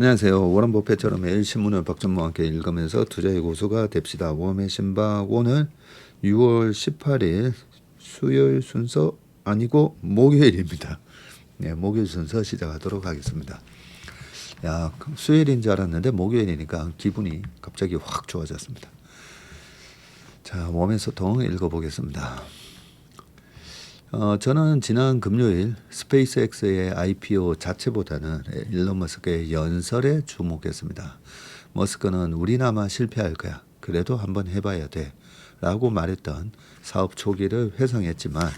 안녕하세요. 워런 버핏처럼 매일 신문을 박전무와 함께 읽으면서 투자의 고수가 됩시다. 웜의 신박 오늘 6월 18일 수요일 순서 아니고 목요일입니다. 네, 목요일 순서 시작하도록 하겠습니다. 야, 수요일인 줄 알았는데 목요일이니까 기분이 갑자기 확 좋아졌습니다. 자, 웜의 소통 읽어보겠습니다. 저는 지난 금요일 스페이스X의 IPO 자체보다는 일론 머스크의 연설에 주목했습니다. 머스크는 우리나마 실패할 거야. 그래도 한번 해봐야 돼. 라고 말했던 사업 초기를 회상했지만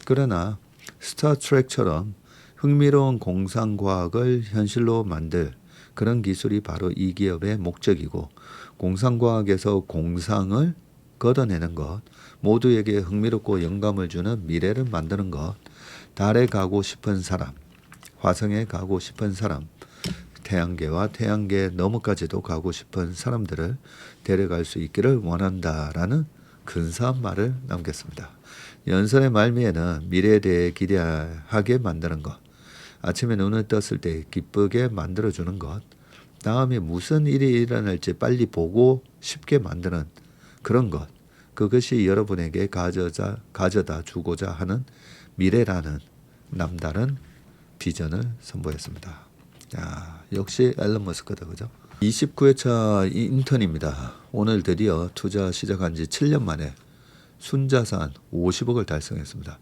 그러나 스타트rek처럼 흥미로운 공상과학을 현실로 만들 그런 기술이 바로 이 기업의 목적이고 공상과학에서 공상을 걷어내는 것, 모두에게 흥미롭고 영감을 주는 미래를 만드는 것, 달에 가고 싶은 사람, 화성에 가고 싶은 사람, 태양계와 태양계 너머까지도 가고 싶은 사람들을 데려갈 수 있기를 원한다라는 근사한 말을 남겼습니다. 연설의 말미에는 미래에 대해 기대하게 만드는 것, 아침에 눈을 떴을 때 기쁘게 만들어주는 것, 다음에 무슨 일이 일어날지 빨리 보고 쉽게 만드는 그런 것, 그것이 여러분에게 가져다 주고자 하는 미래라는 남다른 비전을 선보였습니다. 야, 역시 앨런 머스크다, 그죠? 29회차 인턴입니다. 오늘 드디어 투자 시작한 지 7년 만에 순자산 50억을 달성했습니다.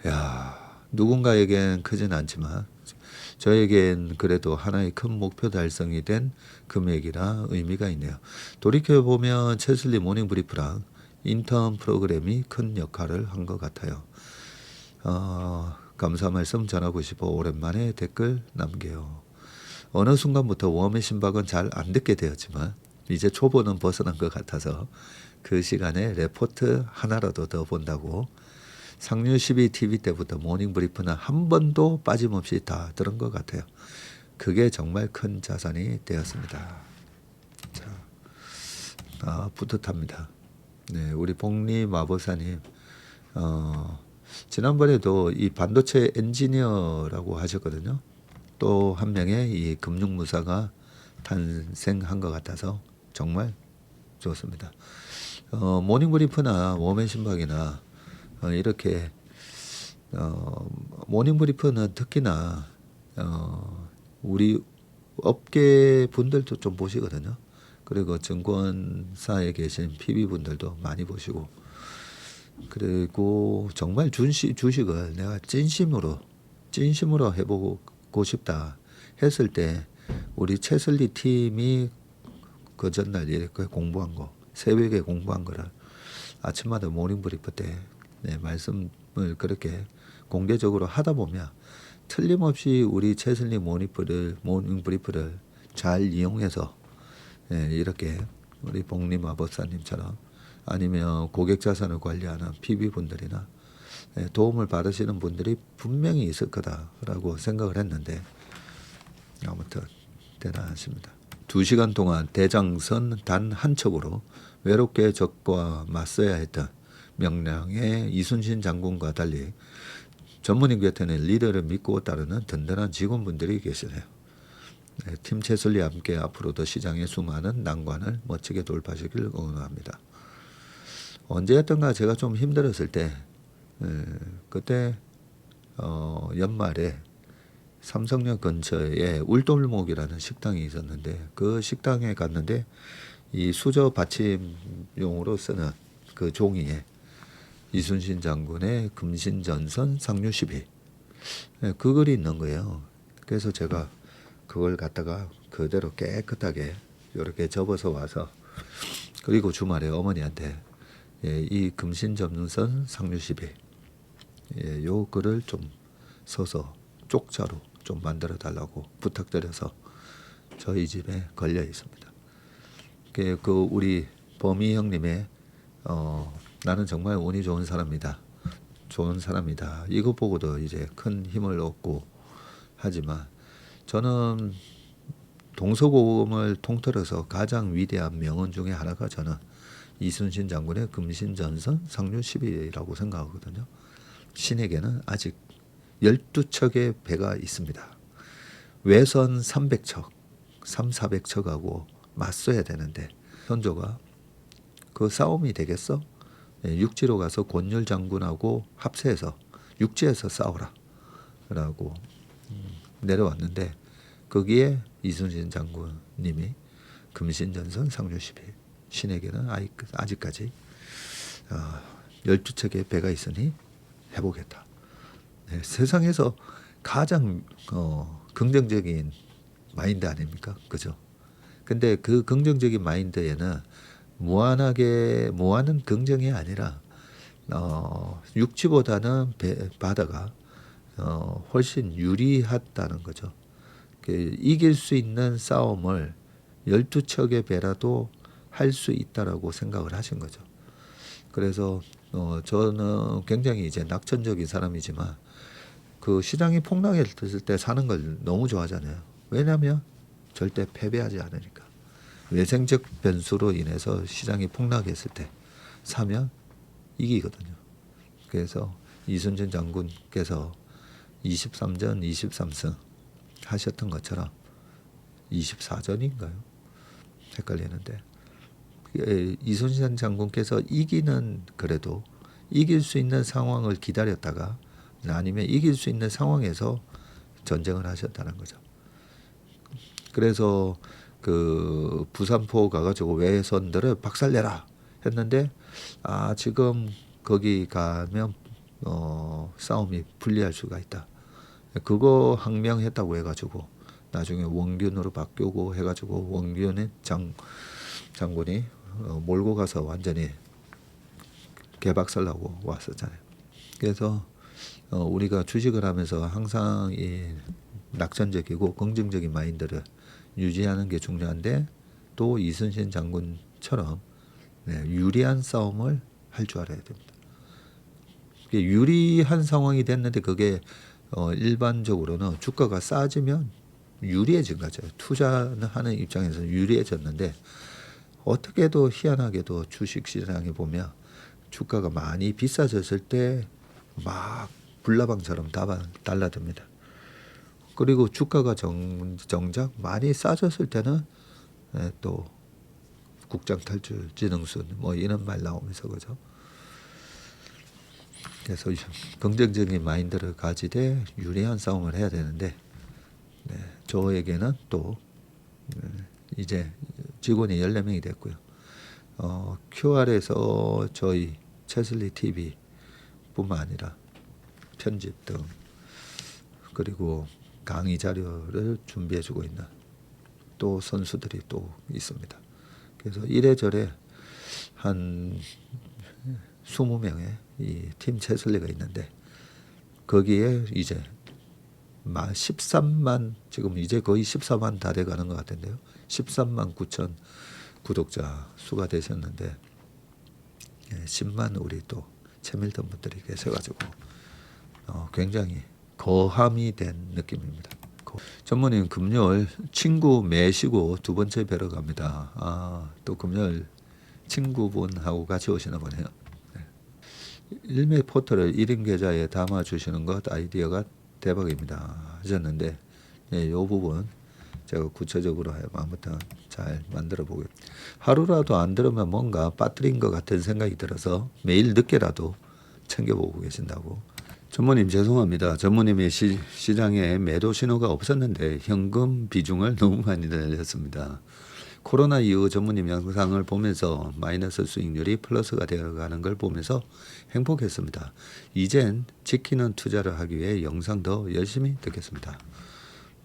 야, 누군가에겐 크진 않지만 저에겐 그래도 하나의 큰 목표 달성이 된 금액이라 의미가 있네요. 돌이켜보면 체슬리 모닝브리프랑 인턴 프로그램이 큰 역할을 한 것 같아요. 감사 말씀 전하고 싶어 오랜만에 댓글 남겨요. 어느 순간부터 웜의 신박은 잘 안 듣게 되었지만 이제 초보는 벗어난 것 같아서 그 시간에 레포트 하나라도 더 본다고 상류 12TV 때부터 모닝브리프는 한 번도 빠짐없이 다 들은 것 같아요. 그게 정말 큰 자산이 되었습니다. 자, 뿌듯합니다. 네, 우리 복리 마법사님, 지난번에도 이 반도체 엔지니어라고 하셨거든요. 또 한 명의 이 금융무사가 탄생한 것 같아서 정말 좋습니다. 모닝브리프나 웜의 신박이나 이렇게 모닝브리프는 특히나 우리 업계 분들도 좀 보시거든요. 그리고 증권사에 계신 PB분들도 많이 보시고 그리고 정말 주식을 내가 진심으로 해보고 싶다 했을 때 우리 채슬리 팀이 그 전날 이렇게 공부한 거 새벽에 공부한 거를 아침마다 모닝브리프 때 말씀을 그렇게 공개적으로 하다 보면 틀림없이 우리 채슬리 모닝브리프를 잘 이용해서 이렇게 우리 복리 마법사님처럼 아니면 고객 자산을 관리하는 PB분들이나 도움을 받으시는 분들이 분명히 있을 거다라고 생각을 했는데 아무튼 대단하십니다. 2시간 동안 대장선 단 한 척으로 외롭게 적과 맞서야 했던 명량의 이순신 장군과 달리 전문인 곁에는 리더를 믿고 따르는 든든한 직원분들이 계시네요. 팀 채슬리와 함께 앞으로도 시장의 수많은 난관을 멋지게 돌파하시길 응원합니다. 언제였던가 제가 좀 힘들었을 때 그때 연말에 삼성역 근처에 울돌목이라는 식당이 있었는데 그 식당에 갔는데 이 수저 받침용으로 쓰는 그 종이에 이순신 장군의 금신전선 상류시비 그 글이 있는 거예요. 그래서 제가 그걸 갖다가 그대로 깨끗하게 이렇게 접어서 와서 그리고 주말에 어머니한테 이 금신전선 상류시비 요 글을 좀 써서 쪽자로 좀 만들어 달라고 부탁드려서 저희 집에 걸려 있습니다. 그 우리 범이 형님의 나는 정말 운이 좋은 사람이다. 이거 보고도 이제 큰 힘을 얻고 하지만 저는 동서고금을 통틀어서 가장 위대한 명언 중에 하나가 저는 이순신 장군의 금신전선 상류시비라고 생각하거든요. 신에게는 아직 12척의 배가 있습니다. 외선 300척, 3,400척하고 맞서야 되는데 선조가 그 싸움이 되겠어? 육지로 가서 권율 장군하고 합세해서 육지에서 싸우라 라고 내려왔는데 거기에 이순신 장군님이 금신전선 상주시비 신에게는 아직까지 12척의 배가 있으니 해보겠다. 네, 세상에서 가장 긍정적인 마인드 아닙니까? 그죠? 근데 그 긍정적인 마인드에는 무한한 긍정이 아니라 육지보다는 바다가 훨씬 유리하다는 거죠. 이길 수 있는 싸움을 12척의 배라도 할 수 있다라고 생각을 하신 거죠. 그래서 저는 굉장히 이제 낙천적인 사람이지만 그 시장이 폭락했을 때 사는 걸 너무 좋아하잖아요. 왜냐하면 절대 패배하지 않으니까. 외생적 변수로 인해서 시장이 폭락했을 때 사면 이기거든요. 그래서 이순신 장군께서 23전 23승 하셨던 것처럼 24전인가요? 헷갈리는데 이순신 장군께서 그래도 이길 수 있는 상황을 기다렸다가 아니면 이길 수 있는 상황에서 전쟁을 하셨다는 거죠. 그래서 그 부산포 가가지고 외선들을 박살내라 했는데 지금 거기 가면 싸움이 불리할 수가 있다. 그거 항명했다고 해가지고 나중에 원균으로 바뀌고 해가지고 원균의 장군이 몰고 가서 완전히 개박살나고 왔었잖아요. 그래서 우리가 주식을 하면서 항상 이 낙천적이고 긍정적인 마인드를 유지하는 게 중요한데 또 이순신 장군처럼 유리한 싸움을 할 줄 알아야 됩니다. 유리한 상황이 됐는데 그게 일반적으로는 주가가 싸지면 유리해진 거죠. 투자하는 입장에서는 유리해졌는데 어떻게도 희한하게도 주식시장에 보면 주가가 많이 비싸졌을 때 막 불나방처럼 달라듭니다. 그리고 주가가 정작 많이 싸졌을 때는 또 국장탈출지능순 뭐 이런 말 나오면서 그죠. 그래서 긍정적인 마인드를 가지되 유리한 싸움을 해야 되는데 저에게는 또 이제 직원이 14명이 됐고요. QR에서 저희 채슬리 TV 뿐만 아니라 편집 등 그리고 강의 자료를 준비해주고 있는 또 선수들이 또 있습니다. 그래서 이래저래 한 20명의 이 팀 채슬리가 있는데 거기에 이제 13만 지금 이제 거의 14만 다 돼가는 것 같은데요. 13만 9천 구독자 수가 되셨는데 10만 우리 또 채밀던 분들이 계셔가지고 굉장히 거함이 된 느낌입니다. 전무님 금요일 친구 매시고 두 번째 뵈러 갑니다. 또 금요일 친구분하고 같이 오시나 보네요. 일매 포털을 1인 계좌에 담아주시는 것 아이디어가 대박입니다 하셨는데 이 부분 제가 구체적으로 아무튼 잘 만들어 보겠습니다. 하루라도 안 들으면 뭔가 빠뜨린 것 같은 생각이 들어서 매일 늦게라도 챙겨보고 계신다고. 전무님 죄송합니다. 전무님의 시장에 매도 신호가 없었는데 현금 비중을 너무 많이 늘렸습니다. 코로나 이후 전무님 영상을 보면서 마이너스 수익률이 플러스가 되어가는 걸 보면서 행복했습니다. 이젠 지키는 투자를 하기 위해 영상 더 열심히 듣겠습니다.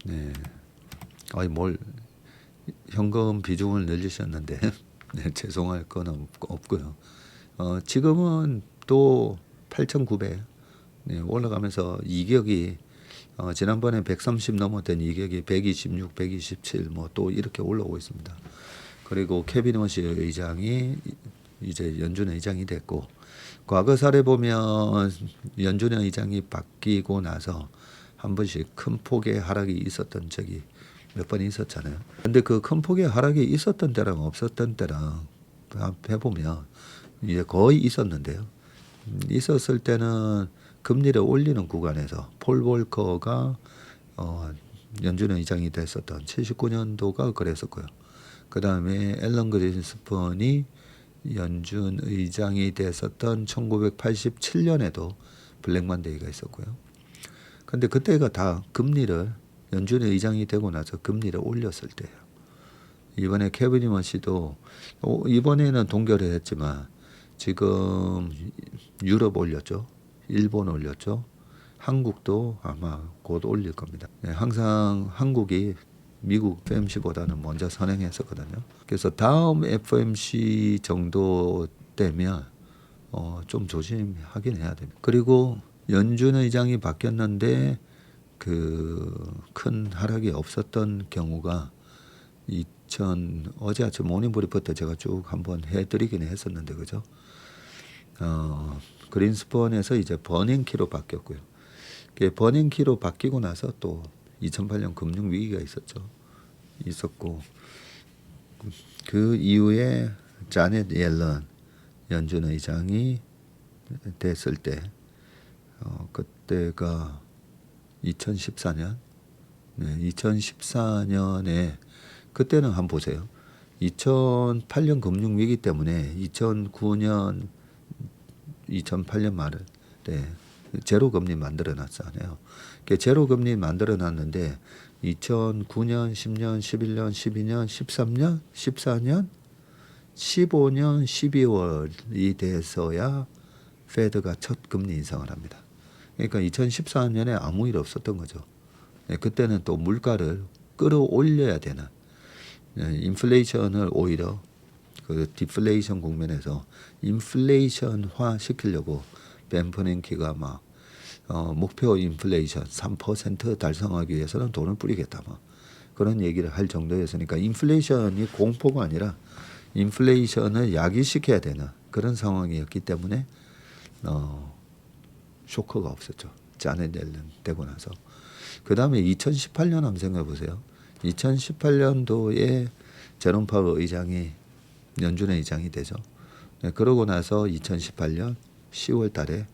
네, 현금 비중을 늘리셨는데 죄송할 건 없고요. 지금은 또 8,900 올라가면서 이격이 지난번에 130 넘었던 이격이 126, 127 뭐 또 이렇게 올라오고 있습니다. 그리고 케빈 워시 의장이 이제 연준 의장이 됐고 과거 사례 보면 연준 의장이 바뀌고 나서 한 번씩 큰 폭의 하락이 있었던 적이 몇 번 있었잖아요. 근데 그 큰 폭의 하락이 있었던 때랑 없었던 때랑 해보면 이제 거의 있었는데요. 있었을 때는 금리를 올리는 구간에서 폴 볼커가 연준 의장이 됐었던 79년도가 그랬었고요. 그 다음에 앨런 그린스펀이 연준 의장이 됐었던 1987년에도 블랙만데이가 있었고요. 근데 그때가 다 금리를 연준 의장이 되고 나서 금리를 올렸을 때예요. 이번에 케빈 머시도 이번에는 동결을 했지만 지금 유럽 올렸죠. 일본 올렸죠. 한국도 아마 곧 올릴 겁니다. 네, 항상 한국이 미국 FOMC보다는 먼저 선행했었거든요. 그래서 다음 FOMC 정도 되면 좀 조심하긴 해야 됩니다. 그리고 연준 의장이 바뀌었는데 그 큰 하락이 없었던 경우가 어제 아침 모닝 브리프 때 제가 쭉 한번 해드리긴 했었는데 그죠? 그린스펀에서 이제 버닝키로 바뀌었고요. 버닝키로 바뀌고 나서 또 2008년 금융 위기가 있었고 그 이후에 자넷 옐런 연준 의장이 됐을 때 그때가 2014년. 네, 2014년에 그때는 한번 보세요. 2008년 금융 위기 때문에 2009년 2008년 말을 제로 금리 만들어 놨잖아요. 제로 금리 만들어 놨는데 2009년, 10년, 11년, 12년, 13년, 14년, 15년 12월이 돼서야 페드가 첫 금리 인상을 합니다. 그러니까 2014년에 아무 일 없었던 거죠. 그때는 또 물가를 끌어올려야 되는 인플레이션을 오히려 그 디플레이션 국면에서 인플레이션화 시키려고 벤버냉키가 막 목표 인플레이션 3% 달성하기 위해서는 돈을 뿌리겠다 뭐 그런 얘기를 할 정도였으니까 인플레이션이 공포가 아니라 인플레이션을 야기시켜야 되는 그런 상황이었기 때문에 쇼크가 없었죠. 자넷 옐런 되고 나서. 그 다음에 2018년 한번 생각해 보세요. 2018년도에 제롬 파월 의장이 연준의 의장이 되죠. 네, 그러고 나서 2018년 10월 달에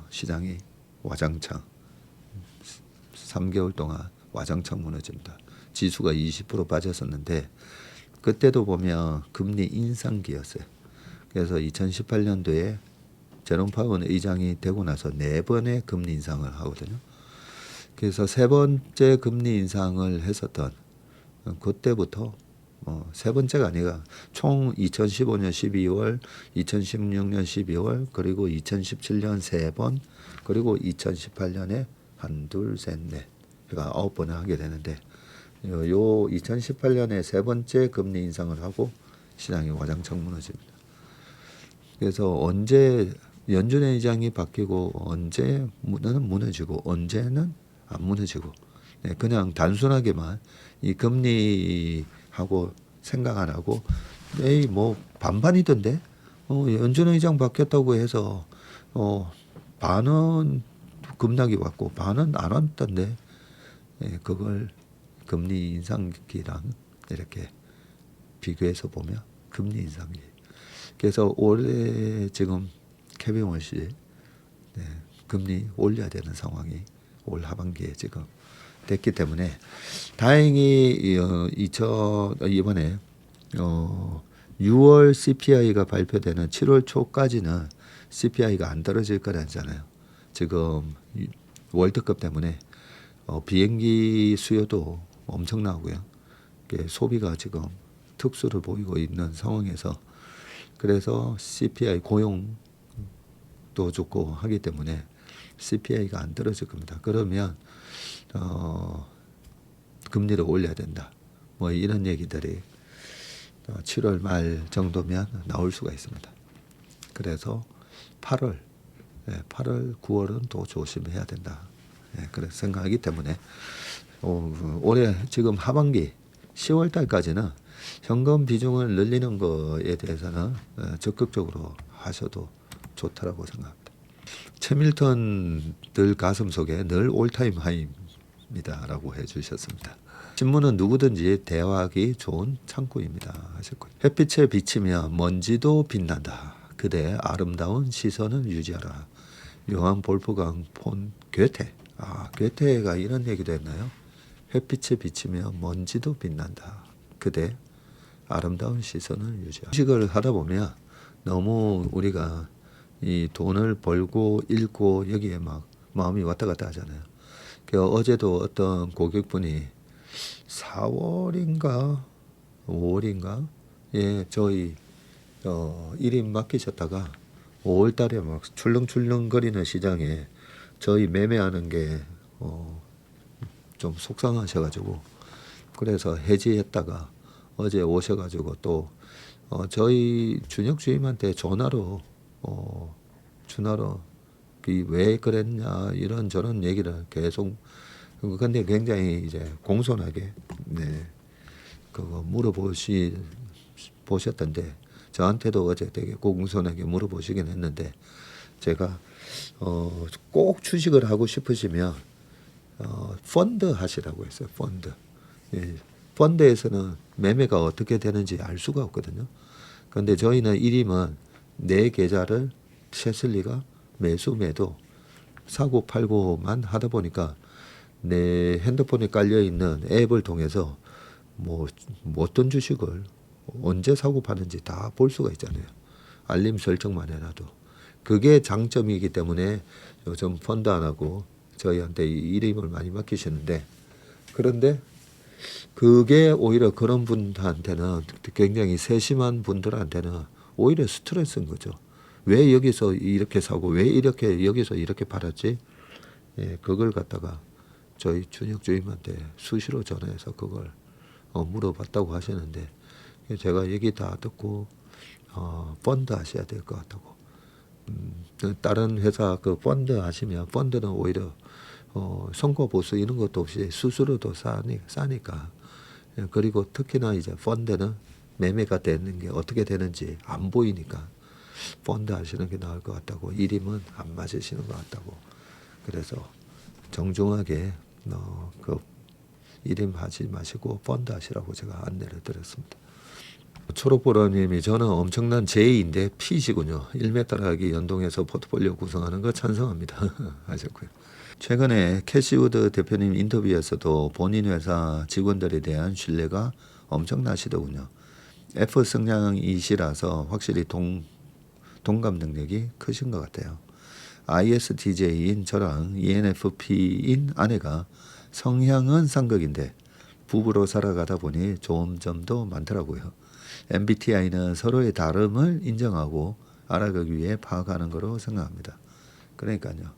시장이 와장창 3개월 동안 와장창 무너집니다. 지수가 20% 빠졌었는데 그때도 보면 금리 인상기였어요. 그래서 2018년도에 제롬 파월 의장이 되고 나서 4번의 금리 인상을 하거든요. 그래서 3번째 금리 인상을 했었던 그때부터 3번째가 아니라 총 2015년 12월, 2016년 12월, 그리고 2017년 3번, 그리고 2018년에 1, 2, 3, 4, 그러니까 9번을 하게 되는데 요 2018년에 3번째 금리 인상을 하고 시장이 와장창 무너집니다. 그래서 언제 연준의 의장이 바뀌고 언제는 무너지고 언제는 안 무너지고 그냥 단순하게만 이 금리하고 생각 안 하고 에이 뭐 반반이던데 연준 의장 바뀌었다고 해서 반은 급락이 왔고 반은 안 왔던데 그걸 금리 인상기랑 이렇게 비교해서 보면 금리 인상기. 그래서 올해 지금 케빈 워시 금리 올려야 되는 상황이 올 하반기에 지금 됐기 때문에 다행히 이번에 6월 CPI가 발표되는 7월 초까지는 CPI가 안 떨어질 거라잖아요. 지금 월드컵 때문에 비행기 수요도 엄청나고요. 소비가 지금 특수를 보이고 있는 상황에서 그래서 CPI 고용도 좋고 하기 때문에 CPI가 안 떨어질 겁니다. 그러면 금리를 올려야 된다. 뭐 이런 얘기들이 7월 말 정도면 나올 수가 있습니다. 그래서 8월, 9월은 또 조심해야 된다. 그런 생각하기 때문에 올해 지금 하반기 10월 달까지는 현금 비중을 늘리는 거에 대해서는 적극적으로 하셔도 좋다라고 생각합니다. 채밀턴들 가슴 속에 늘 올타임 하이입니다라고 해주셨습니다. 신문은 누구든지 대화하기 좋은 창구입니다 하실 거예요. 햇빛에 비치면 먼지도 빛난다. 그대의 아름다운 시선을 유지하라. 요한 볼프강 폰 괴테. 괴테가 이런 얘기도 했나요? 햇빛에 비치며 먼지도 빛난다. 그대 아름다운 시선을 유지하라. 주식을 하다 보면 너무 우리가 이 돈을 벌고 잃고 여기에 막 마음이 왔다 갔다 하잖아요. 어제도 어떤 고객분이 4월인가 5월인가 예 저희 1인 맡기셨다가 5월 달에 막 출렁출렁거리는 시장에 저희 매매하는 게 좀 속상하셔가지고 그래서 해지했다가 어제 오셔가지고 또 저희 준혁 주임한테 전화로 왜 그랬냐 이런저런 얘기를 계속 근데 굉장히 이제 공손하게 네 그거 보셨던데 저한테도 어제 되게 공손하게 물어보시긴 했는데 제가 꼭 주식을 하고 싶으시면 펀드 하시라고 했어요. 펀드. 예. 펀드에서는 매매가 어떻게 되는지 알 수가 없거든요. 그런데 저희는 일임은 내 계좌를 셰슬리가 매수 매도 사고 팔고만 하다 보니까 내 핸드폰에 깔려 있는 앱을 통해서 뭐 어떤 주식을 언제 사고 파는지 다 볼 수가 있잖아요. 알림 설정만 해놔도 그게 장점이기 때문에 요즘 펀드 안 하고 저희한테 일임을 많이 맡기시는데 그런데 그게 오히려 그런 분한테는 굉장히 세심한 분들한테는 오히려 스트레스인 거죠. 왜 여기서 이렇게 사고 왜 이렇게 여기서 이렇게 팔았지? 예, 그걸 갖다가 저희 준혁 주임한테 수시로 전화해서 그걸 물어봤다고 하시는데 제가 얘기 다 듣고 펀드 하셔야 될 것 같다고. 다른 회사 그 펀드 하시면 펀드는 오히려 선거 보수 이런 것도 없이 수수료도 싸니까 그리고 특히나 이제 펀드는 매매가 되는 게 어떻게 되는지 안 보이니까 펀드 하시는 게 나을 것 같다고. 일임은 안 맞으시는 것 같다고. 그래서 정중하게 그 일임 하지 마시고 펀드 하시라고 제가 안내를 드렸습니다. 초록보라님이 저는 엄청난 J인데 P시군요. 1m하기 연동해서 포트폴리오 구성하는 거 찬성합니다. 하셨고요. 최근에 캐시우드 대표님 인터뷰에서도 본인 회사 직원들에 대한 신뢰가 엄청나시더군요. F 성향이시라서 확실히 동감 능력이 크신 것 같아요. ISTJ인 저랑 ENFP인 아내가 성향은 쌍극인데 부부로 살아가다 보니 좋은 점도 많더라고요. MBTI는 서로의 다름을 인정하고 알아가기 위해 파악하는 거로 생각합니다. 그러니까요.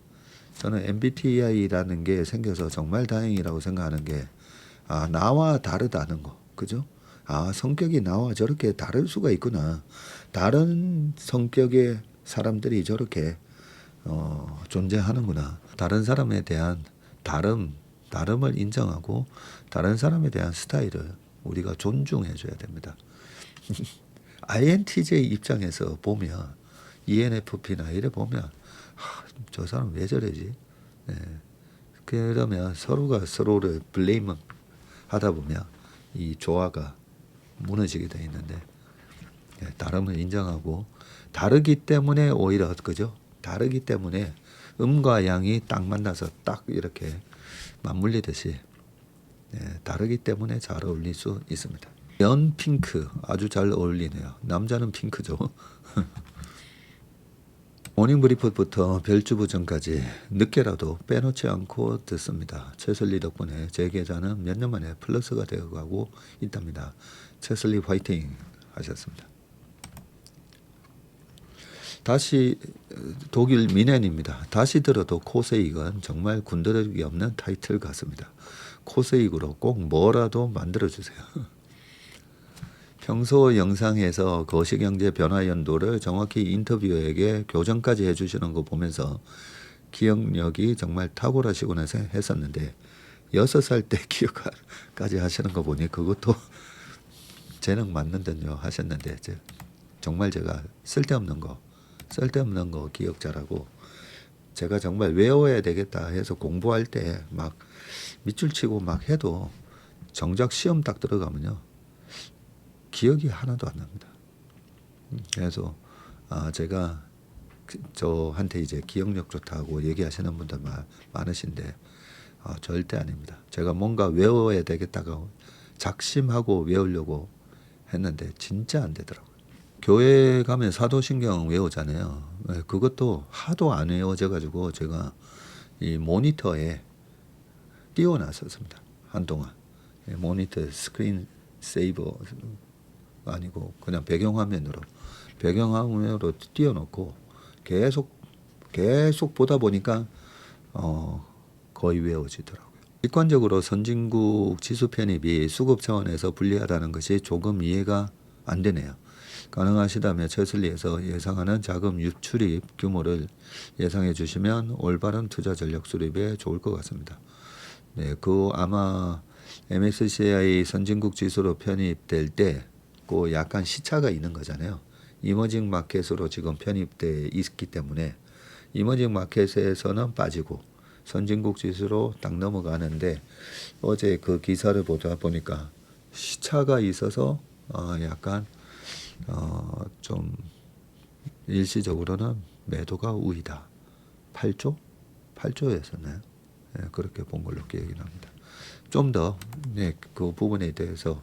저는 MBTI라는 게 생겨서 정말 다행이라고 생각하는 게 나와 다르다는 거. 그죠? 성격이 나와 저렇게 다를 수가 있구나. 다른 성격의 사람들이 저렇게 존재하는구나. 다른 사람에 대한 다름을 인정하고 다른 사람에 대한 스타일을 우리가 존중해 줘야 됩니다. INTJ 입장에서 보면 ENFP나 이래 보면 저 사람 왜 저러지? 네. 그러면 서로가 서로를 블레임 하다 보면 이 조화가 무너지게 돼 있는데 다름을 인정하고 다르기 때문에 오히려 그죠? 다르기 때문에 음과 양이 딱 만나서 딱 이렇게 맞물리듯이 다르기 때문에 잘 어울릴 수 있습니다. 연 핑크 아주 잘 어울리네요. 남자는 핑크죠. 모닝브리프부터 별주부전까지 늦게라도 빼놓지 않고 듣습니다. 최슬리 덕분에 제 계좌는 몇 년 만에 플러스가 되어가고 있답니다. 최슬리 화이팅 하셨습니다. 다시 독일 미넨입니다. 다시 들어도 코세익은 정말 군더더기 없는 타이틀 같습니다. 코세익으로 꼭 뭐라도 만들어주세요. 평소 영상에서 거시경제 변화 연도를 정확히 인터뷰어에게 교정까지 해주시는 거 보면서 기억력이 정말 탁월하시구나 했었는데 6살 때 기억까지 하시는 거 보니 그것도 재능 맞는 듯요 하셨는데 정말 제가 쓸데없는 거 기억 잘하고 제가 정말 외워야 되겠다 해서 공부할 때 막 밑줄 치고 막 해도 정작 시험 딱 들어가면요 기억이 하나도 안 납니다. 그래서 제가 저한테 이제 기억력 좋다고 얘기하시는 분들 많으신데 절대 아닙니다. 제가 뭔가 외워야 되겠다고 작심하고 외우려고 했는데 진짜 안 되더라고요. 교회 가면 사도신경 외우잖아요. 그것도 하도 안 외워져 가지고 제가 이 모니터에 띄워놨었습니다. 한동안. 모니터 스크린 세이버 아니고 그냥 배경화면으로 띄워놓고 계속 보다 보니까 거의 외워지더라고요. 객관적으로 선진국 지수 편입이 수급 차원에서 불리하다는 것이 조금 이해가 안 되네요. 가능하시다면 최슬리에서 예상하는 자금 유출입 규모를 예상해 주시면 올바른 투자 전략 수립에 좋을 것 같습니다. 네, 그 아마 MSCI 선진국 지수로 편입될 때 그 약간 시차가 있는 거잖아요. 이머징 마켓으로 지금 편입돼 있기 때문에 이머징 마켓에서는 빠지고 선진국 지수로 딱 넘어가는데 어제 그 기사를 보다 보니까 시차가 있어서 약간 좀 일시적으로는 매도가 우위다. 8조였었나요? 네, 그렇게 본 걸로 기억이 납니다. 좀 더 그 부분에 대해서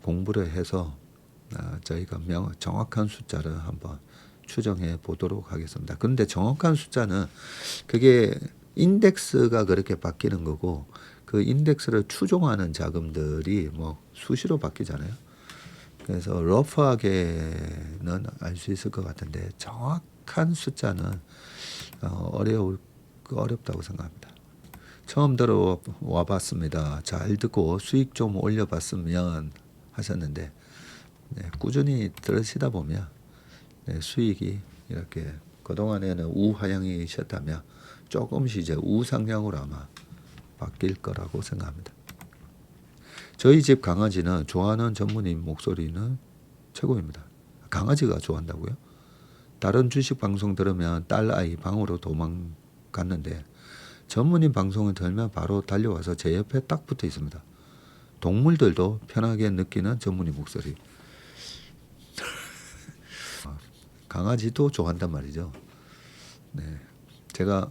공부를 해서 저희가 정확한 숫자를 한번 추정해 보도록 하겠습니다. 그런데 정확한 숫자는 그게 인덱스가 그렇게 바뀌는 거고 그 인덱스를 추종하는 자금들이 뭐 수시로 바뀌잖아요. 그래서 러프하게는 알 수 있을 것 같은데 정확한 숫자는 어렵다고 생각합니다. 처음 들어와 봤습니다. 잘 듣고 수익 좀 올려봤으면 하셨는데 꾸준히 들으시다 보면 수익이 이렇게 그동안에는 우하향이셨다면 조금씩 이제 우상향으로 아마 바뀔 거라고 생각합니다. 저희 집 강아지는 좋아하는 전문인 목소리는 최고입니다. 강아지가 좋아한다고요? 다른 주식 방송 들으면 딸아이 방으로 도망갔는데 전문인 방송을 들면 바로 달려와서 제 옆에 딱 붙어 있습니다. 동물들도 편하게 느끼는 전문인 목소리. 강아지도 좋아한단 말이죠. 네, 제가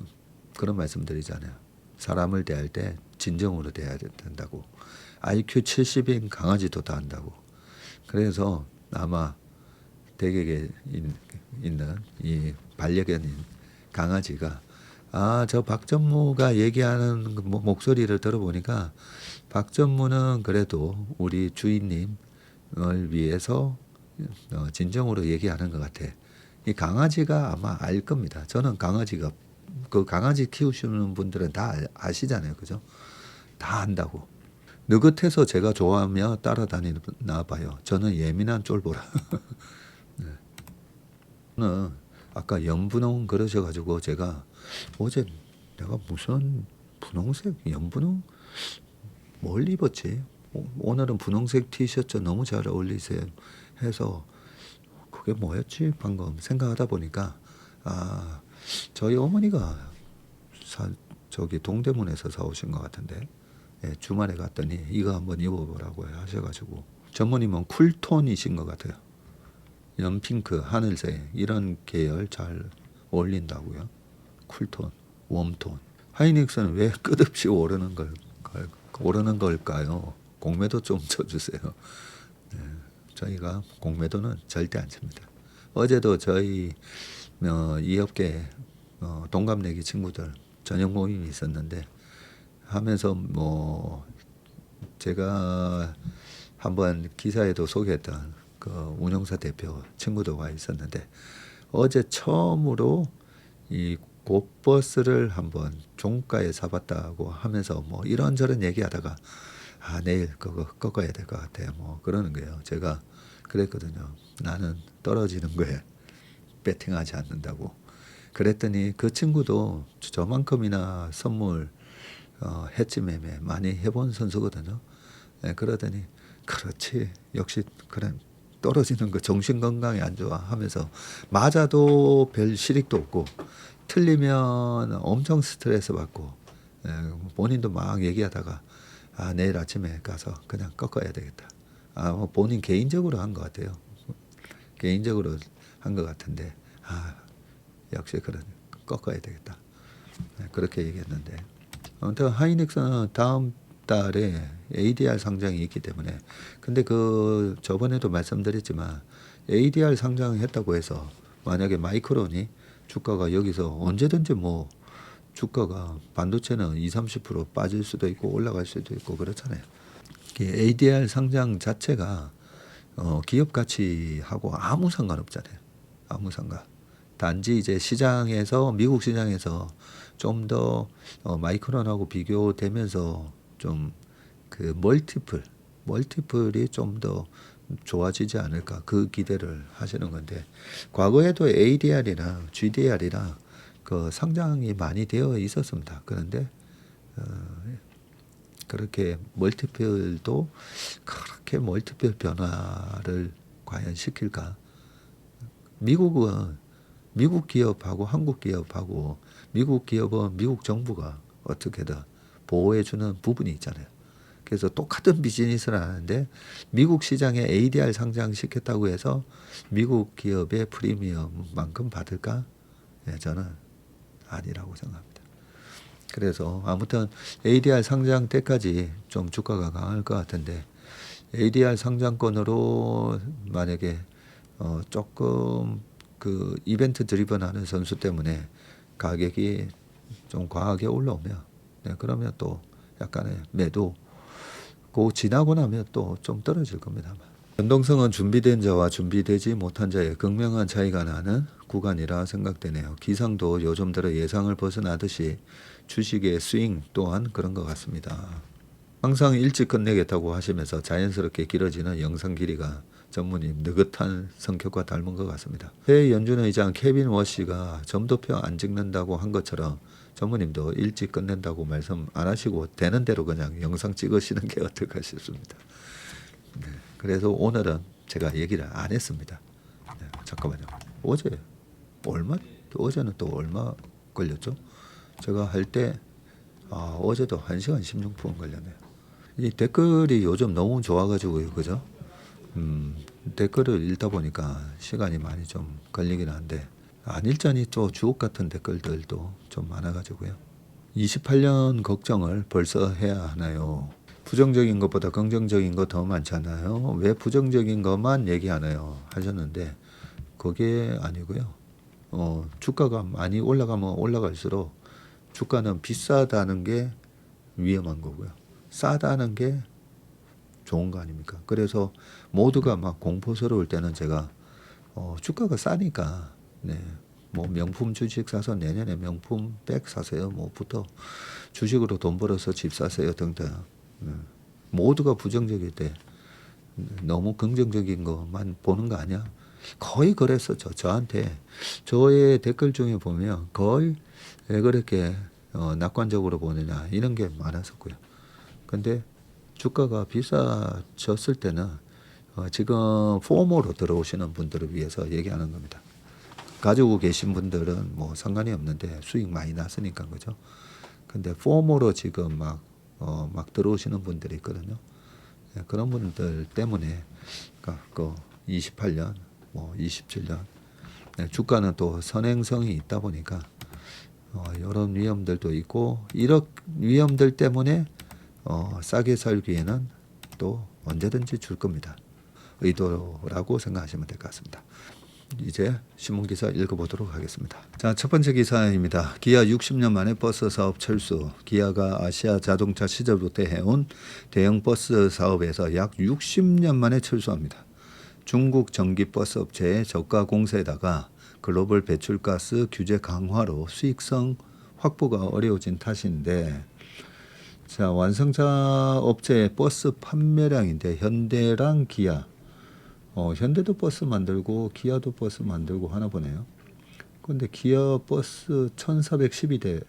그런 말씀드리잖아요. 사람을 대할 때 진정으로 대해야 된다고. IQ 70인 강아지도 다 한다고. 그래서 아마 댁에 있는 이 반려견인 강아지가 저 박전무가 얘기하는 목소리를 들어보니까 박전무는 그래도 우리 주인님을 위해서 진정으로 얘기하는 것 같아. 이 강아지가 아마 알 겁니다. 저는 그 강아지 키우시는 분들은 다 아시잖아요. 그죠? 다 안다고. 느긋해서 제가 좋아하며 따라다니나 봐요. 저는 예민한 쫄보라. 네. 저는 아까 연분홍 그러셔가지고 제가 어제 내가 무슨 분홍색 연분홍 뭘 입었지? 오늘은 분홍색 티셔츠 너무 잘 어울리세요 해서 그게 뭐였지? 방금 생각하다 보니까 저희 어머니가 저기 동대문에서 사오신 것 같은데 주말에 갔더니 이거 한번 입어보라고 하셔가지고 전무님은 쿨톤이신 것 같아요. 연핑크, 하늘색 이런 계열 잘 어울린다고요. 쿨톤, 웜톤. 하이닉스는 왜 끝없이 오르는 걸까요? 공매도 좀 쳐주세요. 네, 저희가 공매도는 절대 안 칩니다. 어제도 저희 이 업계 동갑내기 친구들 저녁 모임이 있었는데 하면서 제가 한번 기사에도 소개했던 그 운영사 대표 친구도 와 있었는데 어제 처음으로 이 곧버스를 한번 종가에 사봤다고 하면서 이런저런 얘기하다가 내일 그거 꺾어야 될 것 같아 그러는 거예요. 제가 그랬거든요. 나는 떨어지는 거에 배팅하지 않는다고. 그랬더니 그 친구도 저만큼이나 선물 해지 매매 많이 해본 선수거든요. 그러더니 그렇지 역시 그래 떨어지는 거 정신 건강에 안 좋아 하면서 맞아도 별 실익도 없고 틀리면 엄청 스트레스 받고 본인도 막 얘기하다가 내일 아침에 가서 그냥 꺾어야 되겠다. 본인 개인적으로 한 것 같아요. 개인적으로 한 것 같은데 역시 그런 꺾어야 되겠다. 그렇게 얘기했는데 아무튼 하이닉스는 다음 달에 ADR 상장이 있기 때문에 근데 그 저번에도 말씀드렸지만 ADR 상장했다고 해서 만약에 마이크론이 주가가 여기서 언제든지 뭐 주가가 반도체는 20-30% 빠질 수도 있고 올라갈 수도 있고 그렇잖아요. ADR 상장 자체가 기업 가치하고 아무 상관없잖아요. 아무 상관. 단지 이제 시장에서 미국 시장에서 좀 더 마이크론하고 비교되면서 좀 그 멀티플이 좀 더 좋아지지 않을까 그 기대를 하시는 건데 과거에도 ADR이나 GDR이나 그 상장이 많이 되어 있었습니다. 그런데 그렇게 멀티플도 그렇게 멀티플 변화를 과연 시킬까? 미국은 미국 기업하고 한국 기업하고 미국 기업은 미국 정부가 어떻게든 보호해주는 부분이 있잖아요. 그래서 똑같은 비즈니스를 하는데 미국 시장에 ADR 상장시켰다고 해서 미국 기업의 프리미엄만큼 받을까? 예, 저는 아니라고 생각합니다. 그래서 아무튼 ADR 상장 때까지 좀 주가가 강할 것 같은데 ADR 상장권으로 만약에 조금 그 이벤트 드리븐하는 선수 때문에 가격이 좀 과하게 올라오면 네, 그러면 또 약간의 매도 그 지나고 나면 또 좀 떨어질 겁니다. 변동성은 준비된 자와 준비되지 못한 자의 극명한 차이가 나는 구간이라 생각되네요. 기상도 요즘 들어 예상을 벗어나듯이 주식의 스윙 또한 그런 것 같습니다. 항상 일찍 끝내겠다고 하시면서 자연스럽게 길어지는 영상 길이가 전무님 느긋한 성격과 닮은 것 같습니다. 새 연준 의장 케빈 워시가 점도표 안 찍는다고 한 것처럼 전무님도 일찍 끝낸다고 말씀 안 하시고 되는 대로 그냥 영상 찍으시는 게 어떨까 싶습니다. 네, 그래서 오늘은 제가 얘기를 안 했습니다. 네, 잠깐만요. 어제는 또 얼마 걸렸죠? 제가 할 때 어제도 1시간 16분 걸렸네요. 이 댓글이 요즘 너무 좋아가지고요, 그죠? 댓글을 읽다 보니까 시간이 많이 좀 걸리긴 한데 안 읽자니 또 주옥 같은 댓글들도 좀 많아가지고요. 28년 걱정을 벌써 해야 하나요? 부정적인 것보다 긍정적인 거 더 많잖아요. 왜 부정적인 것만 얘기하나요? 하셨는데 그게 아니고요. 주가가 많이 올라가면 올라갈수록 주가는 비싸다는 게 위험한 거고요. 싸다는 게 좋은 거 아닙니까? 그래서 모두가 막 공포스러울 때는 제가 주가가 싸니까 네, 뭐 명품 주식 사서 내년에 명품 백 사세요. 뭐부터 주식으로 돈 벌어서 집 사세요 등등. 모두가 부정적일 때 너무 긍정적인 것만 보는 거 아니야? 거의 그랬었죠. 저한테 저의 댓글 중에 보면 거의 왜 그렇게 낙관적으로 보느냐 이런 게 많았었고요. 근데 주가가 비싸졌을 때는 지금 포모로 들어오시는 분들을 위해서 얘기하는 겁니다. 가지고 계신 분들은 뭐 상관이 없는데 수익 많이 났으니까 그죠. 근데 포모로 지금 막 들어오시는 분들이 있거든요. 네, 그런 분들 때문에 그 28년, 뭐 27년 네, 주가는 또 선행성이 있다 보니까 이런 위험들도 있고 이런 위험들 때문에 싸게 살기에는 또 언제든지 줄 겁니다. 의도라고 생각하시면 될 것 같습니다. 이제 신문기사 읽어보도록 하겠습니다. 자, 첫 번째 기사입니다. 기아 60년 만에 버스 사업 철수. 기아가 아시아 자동차 시절부터 해온 대형 버스 사업에서 약 60년 만에 철수합니다. 중국 전기버스 업체의 저가 공세에다가 글로벌 배출가스 규제 강화로 수익성 확보가 어려워진 탓인데 자, 완성차 업체의 버스 판매량인데 현대랑 기아 현대도 버스 만들고 기아도 버스 만들고 하나 보네요. 근데 기아 버스 1412대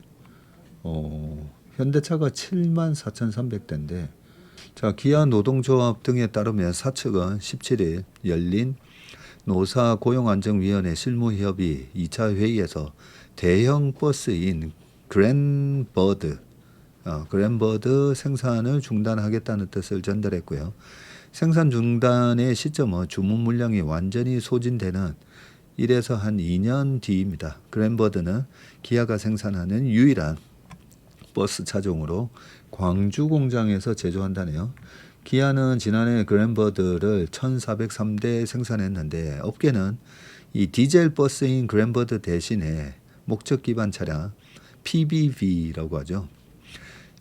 현대차가 74,300대인데 자, 기아 노동조합 등에 따르면 사측은 17일 열린 노사고용안정위원회 실무협의 2차 회의에서 대형 버스인 그랜버드 생산을 중단하겠다는 뜻을 전달했고요. 생산 중단의 시점은 주문 물량이 완전히 소진되는 1에서 한 2년 뒤입니다. 그랜버드는 기아가 생산하는 유일한 버스 차종으로 광주 공장에서 제조한다네요. 기아는 지난해 그랜버드를 1,403대 생산했는데 업계는 이 디젤 버스인 그랜버드 대신에 목적 기반 차량 PBV라고 하죠.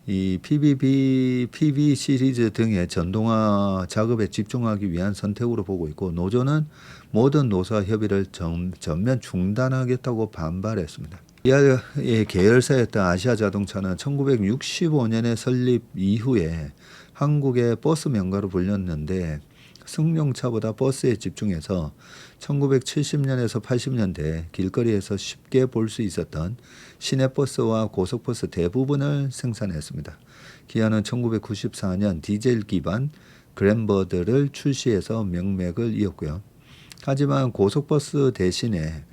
이 PV 시리즈 등의 전동화 작업에 집중하기 위한 선택으로 보고 있고 노조는 모든 노사 협의를 전면 중단하겠다고 반발했습니다. 기아의 계열사였던 아시아자동차는 1965년에 설립 이후에 한국의 버스 명가로 불렸는데 승용차보다 버스에 집중해서 1970년에서 80년대 길거리에서 쉽게 볼 수 있었던 시내버스와 고속버스 대부분을 생산했습니다. 기아는 1994년 디젤 기반 그랜버드를 출시해서 명맥을 이었고요. 하지만 고속버스 대신에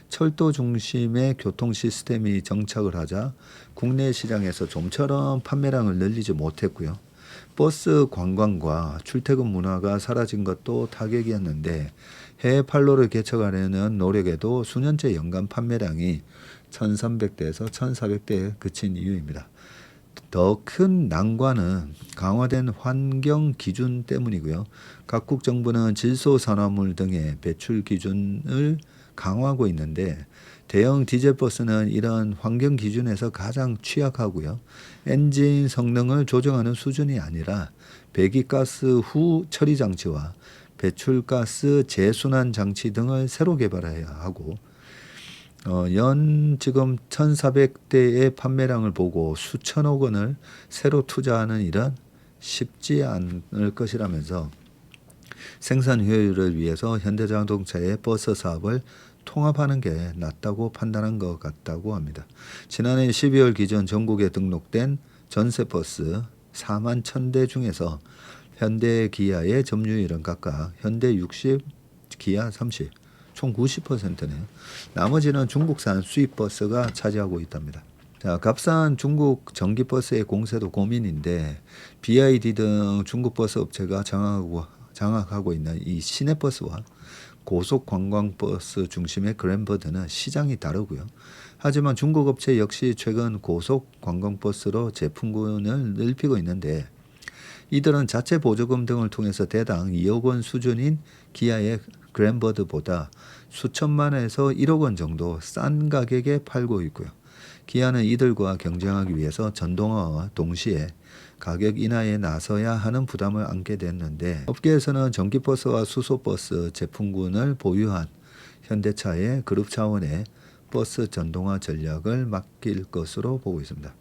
철도 중심의 교통 시스템이 정착을 하자 국내 시장에서 좀처럼 판매량을 늘리지 못했고요. 버스 관광과 출퇴근 문화가 사라진 것도 타격이었는데 해외 판로를 개척하려는 노력에도 수년째 연간 판매량이 1,300대에서 1,400대에 그친 이유입니다. 더 큰 난관은 강화된 환경 기준 때문이고요. 각국 정부는 질소 산화물 등의 배출 기준을 강화하고 있는데 대형 디젤버스는 이런 환경 기준에서 가장 취약하고요. 엔진 성능을 조정하는 수준이 아니라 배기가스 후 처리 장치와 배출가스 재순환 장치 등을 새로 개발해야 하고 연 지금 1,400대의 판매량을 보고 수천억 원을 새로 투자하는 일은 쉽지 않을 것이라면서 생산 효율을 위해서 현대자동차의 버스 사업을 통합하는 게 낫다고 판단한 것 같다고 합니다. 지난해 12월 기준 전국에 등록된 전세버스 4만 1,000대 중에서 현대 기아의 점유율은 각각 현대 60, 기아 30, 총 90%네요. 나머지는 중국산 수입버스가 차지하고 있답니다. 자, 값싼 중국 전기버스의 공세도 고민인데 BYD 등 중국 버스 업체가 장악하고 있는 이 시내버스와 고속관광버스 중심의 그랜버드는 시장이 다르고요. 하지만 중국 업체 역시 최근 고속관광버스로 제품군을 넓히고 있는데 이들은 자체 보조금 등을 통해서 대당 2억 원 수준인 기아의 그랜버드보다 수천만에서 1억 원 정도 싼 가격에 팔고 있고요. 기아는 이들과 경쟁하기 위해서 전동화와 동시에 가격 인하에 나서야 하는 부담을 안게 됐는데 업계에서는 전기버스와 수소버스 제품군을 보유한 현대차의 그룹 차원의 버스 전동화 전략을 맡길 것으로 보고 있습니다.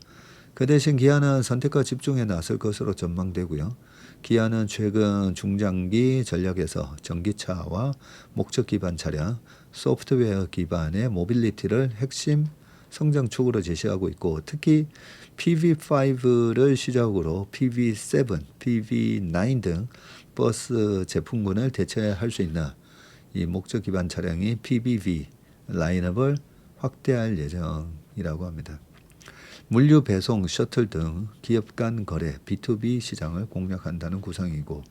그 대신 기아는 선택과 집중에 나설 것으로 전망되고요. 기아는 최근 중장기 전략에서 전기차와 목적 기반 차량, 소프트웨어 기반의 모빌리티를 핵심 성장축으로 제시하고 있고 특히 PV5를 시작으로 PV7, PV9 등 버스 제품군을 대체할 수 있는 이 목적 기반 차량이 PBV 라인업을 확대할 예정이라고 합니다. 물류 배송, 셔틀 등 기업 간 거래, B2B 시장을 공략한다는 구상이고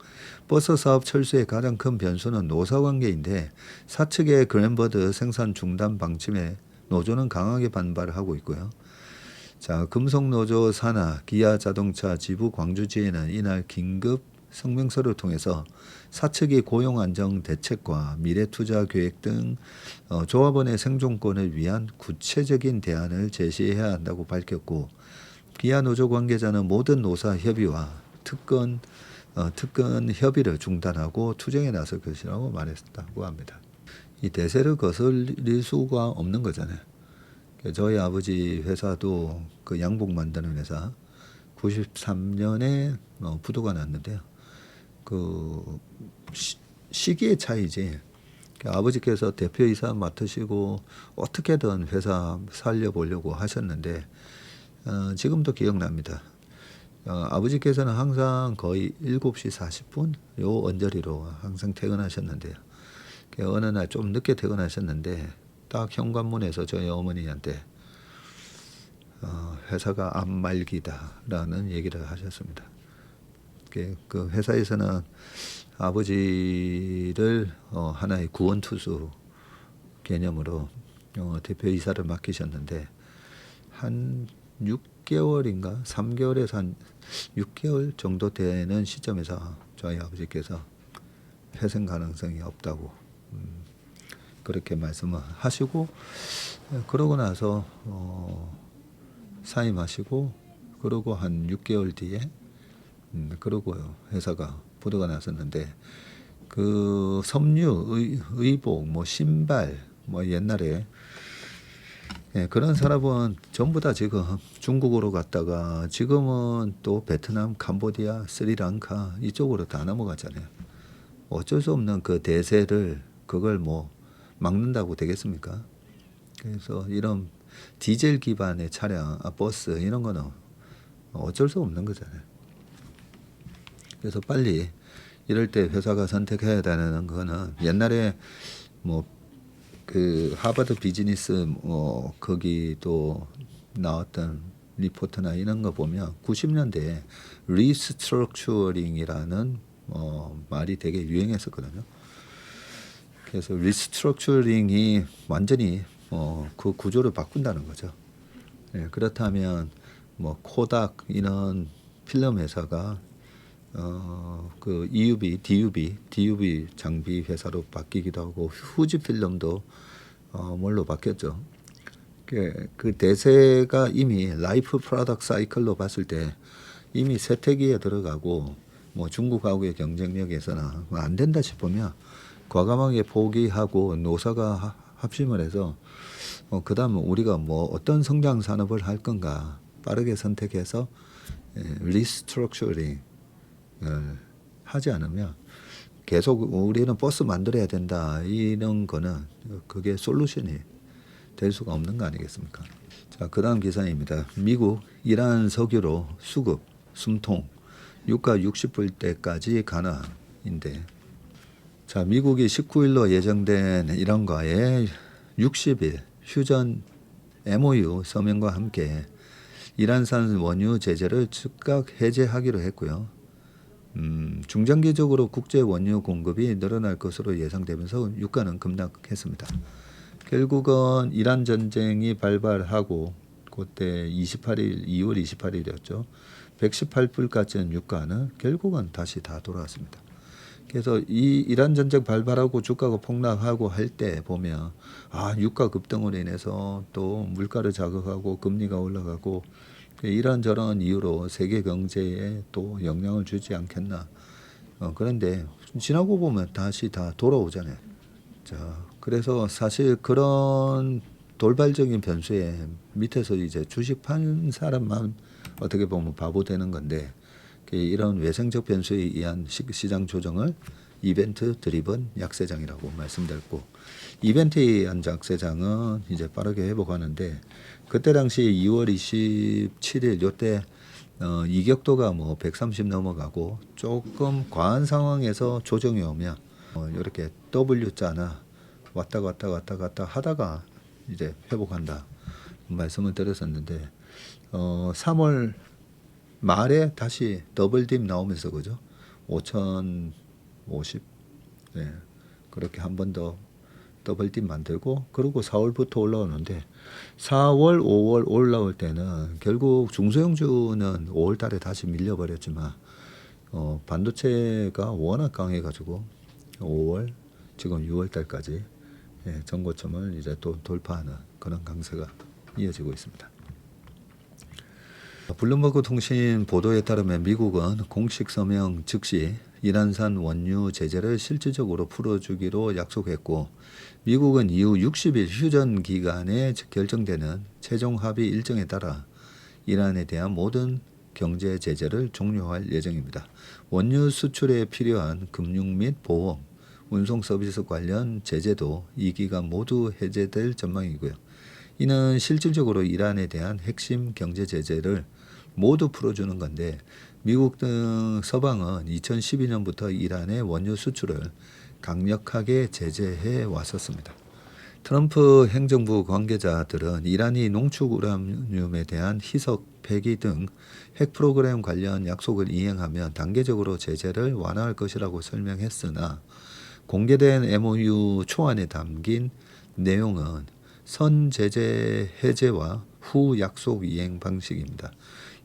버스 사업 철수의 가장 큰 변수는 노사관계인데 사측의 그랜버드 생산 중단 방침에 노조는 강하게 반발을 하고 있고요. 자, 금속노조 산하 기아자동차 지부 광주지회는 이날 긴급 성명서를 통해서 사측이 고용안정 대책과 미래투자 계획 등 조합원의 생존권을 위한 구체적인 대안을 제시해야 한다고 밝혔고 기아 노조 관계자는 모든 노사 협의와 특권 협의를 중단하고 투쟁에 나설 것이라고 말했다고 합니다. 이 대세를 거슬릴 수가 없는 거잖아요. 저희 아버지 회사도 그 양복 만드는 회사 93년에 부도가 났는데요. 그 시기의 차이지. 아버지께서 대표이사 맡으시고 어떻게든 회사 살려보려고 하셨는데 지금도 기억납니다. 아버지께서는 항상 거의 7시 40분 요 언저리로 항상 퇴근하셨는데요. 어느 날 좀 늦게 퇴근하셨는데 딱 현관문에서 저희 어머니한테 회사가 앞말기다라는 얘기를 하셨습니다. 그 회사에서는 아버지를 하나의 구원투수 개념으로 대표이사를 맡기셨는데 한 6개월인가 3개월에서 한 6개월 정도 되는 시점에서 저희 아버지께서 회생 가능성이 없다고 그렇게 말씀을 하시고, 그러고 나서 사임하시고, 그러고 한 6개월 뒤에 그러고 회사가 부도가 났었는데, 그 섬유, 의복, 뭐 신발, 뭐 옛날에 그런 사람은 전부 다 지금 중국으로 갔다가 지금은 또 베트남, 캄보디아, 스리랑카 이쪽으로 다 넘어갔잖아요. 어쩔 수 없는 그 대세를 그걸 뭐 막는다고 되겠습니까? 그래서 이런 디젤 기반의 차량, 버스 이런 거는 어쩔 수 없는 거잖아요. 그래서 빨리 이럴 때 회사가 선택해야 되는 거는, 옛날에 뭐 그 하버드 비즈니스 거기도 나왔던 리포트나 이런 거 보면 90년대에 리스트럭처링이라는 말이 되게 유행했었거든요. 그래서 리스트럭처링이 완전히 그 구조를 바꾼다는 거죠. 그렇다면 뭐 코닥 이런 필름 회사가 그 DUB 장비 회사로 바뀌기도 하고, 후지 필름도 뭘로 바뀌었죠. 그 대세가 이미 라이프 프로덕트 사이클로 봤을 때 이미 쇠퇴기에 들어가고, 뭐 중국하고의 경쟁력에서는 안 된다 싶으면 과감하게 포기하고 노사가 합심을 해서 그다음 우리가 뭐 어떤 성장 산업을 할 건가 빠르게 선택해서 리스트럭처링 하지 않으면 계속 우리는 버스 만들어야 된다 이런 거는 그게 솔루션이 될 수가 없는 거 아니겠습니까? 자, 그다음 기사입니다. 미국 이란 석유로 수급 숨통 유가 60불 대까지 가나인데, 자, 미국이 19일로 예정된 이란과의 60일 휴전 MOU 서명과 함께 이란산 원유 제재를 즉각 해제하기로 했고요. 중장기적으로 국제 원유 공급이 늘어날 것으로 예상되면서 유가는 급락했습니다. 결국은 이란 전쟁이 발발하고 그때 2월 28일이었죠. 118불까지는 유가는 결국은 다시 다 돌아왔습니다. 그래서 이 이란 전쟁 발발하고 주가가 폭락하고 할 때 보면 유가 급등으로 인해서 또 물가를 자극하고 금리가 올라가고 이런저런 이유로 세계 경제에 또 영향을 주지 않겠나. 그런데 지나고 보면 다시 다 돌아오잖아요. 자, 그래서 사실 그런 돌발적인 변수에 밑에서 이제 주식 판 사람만 어떻게 보면 바보 되는 건데, 이런 외생적 변수에 의한 시장 조정을 이벤트 드리븐 약세장이라고 말씀드렸고, 이벤트에 의한 약세장은 이제 빠르게 회복하는데, 그때 당시 2월 27일 요때 이격도가 뭐 130 넘어가고 조금 과한 상황에서 조정이 오면 이렇게 W자나 왔다 갔다 하다가 이제 회복한다 말씀을 드렸었는데, 3월 말에 다시 더블딥 나오면서 그죠? 5,050 그렇게 한 번 더 더블딥 만들고, 그리고 4월부터 올라오는데 4월, 5월 올라올 때는 결국 중소형주는 5월 달에 다시 밀려버렸지만 반도체가 워낙 강해가지고 5월 지금 6월 달까지 전고점을 이제 또 돌파하는 그런 강세가 이어지고 있습니다. 블룸버그 통신 보도에 따르면 미국은 공식 서명 즉시 이란산 원유 제재를 실질적으로 풀어주기로 약속했고, 미국은 이후 60일 휴전 기간에 결정되는 최종 합의 일정에 따라 이란에 대한 모든 경제 제재를 종료할 예정입니다. 원유 수출에 필요한 금융 및 보험, 운송 서비스 관련 제재도 이 기간 모두 해제될 전망이고요. 이는 실질적으로 이란에 대한 핵심 경제 제재를 모두 풀어주는 건데, 미국 등 서방은 2012년부터 이란의 원유 수출을 강력하게 제재해 왔었습니다. 트럼프 행정부 관계자들은 이란이 농축 우라늄에 대한 희석 폐기 등 핵 프로그램 관련 약속을 이행하면 단계적으로 제재를 완화할 것이라고 설명했으나, 공개된 MOU 초안에 담긴 내용은 선 제재 해제와 후 약속 이행 방식입니다.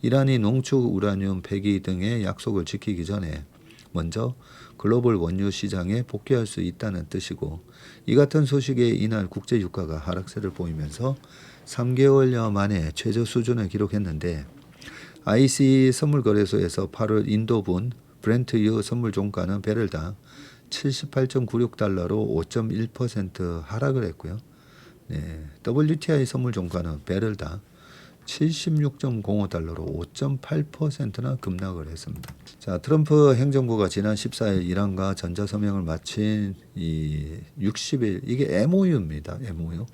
이란이 농축 우라늄 폐기 등의 약속을 지키기 전에 먼저 글로벌 원유 시장에 복귀할 수 있다는 뜻이고, 이 같은 소식에 이날 국제 유가가 하락세를 보이면서 3개월여 만에 최저 수준을 기록했는데, IC 선물거래소에서 8월 인도분 브렌트유 선물 종가는 배럴당 78.96달러로 5.1% 하락을 했고요. 네, WTI 선물 종가는 배럴당 76.05달러로 5.8%나 급락을 했습니다. 자, 트럼프 행정부가 지난 14일 이란과 전자서명을 마친 이 60일, 이게 MOU입니다. MOU.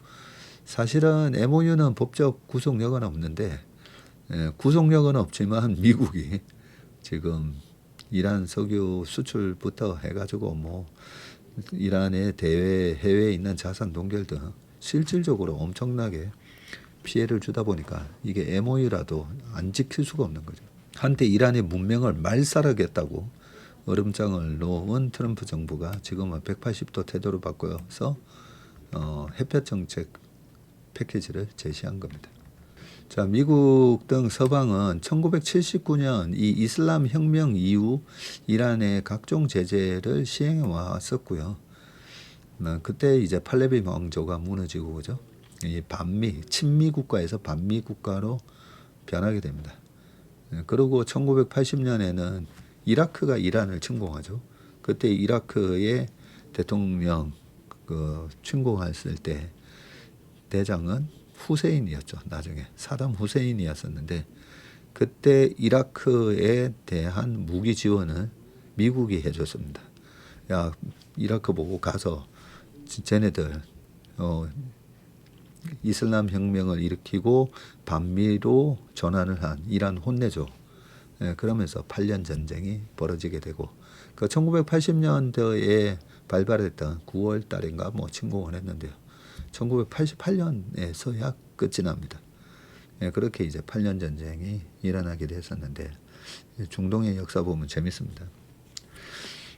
사실은 MOU는 법적 구속력은 없는데, 구속력은 없지만 미국이 지금 이란 석유 수출부터 해가지고 뭐 이란의 해외에 있는 자산 동결 등 실질적으로 엄청나게 피해를 주다 보니까 이게 MOU라도 안 지킬 수가 없는 거죠. 한때 이란의 문명을 말살하겠다고 얼음장을 놓은 트럼프 정부가 지금은 180도 태도를 바꿔서 햇볕 정책 패키지를 제시한 겁니다. 자, 미국 등 서방은 1979년 이 이슬람 혁명 이후 이란의 각종 제재를 시행해 왔었고요. 그때 이제 팔레비 왕조가 무너지고, 그죠? 이 친미 국가에서 반미 국가로 변하게 됩니다. 그리고 1980년에는 이라크가 이란을 침공하죠. 그때 이라크의 대통령 침공했을 때 대장은 후세인이었죠. 나중에 사담 후세인이었었는데, 그때 이라크에 대한 무기 지원을 미국이 해줬습니다. 야, 이라크 보고 가서 쟤네들 이슬람 혁명을 일으키고 반미로 전환을 한 이란 혼내줘. 그러면서 8년 전쟁이 벌어지게 되고, 그 1980년대에 발발했던 9월 달인가 뭐 침공을 했는데요. 1988년에서야 끝이 납니다. 그렇게 이제 8년 전쟁이 일어나게 됐었는데, 중동의 역사 보면 재밌습니다.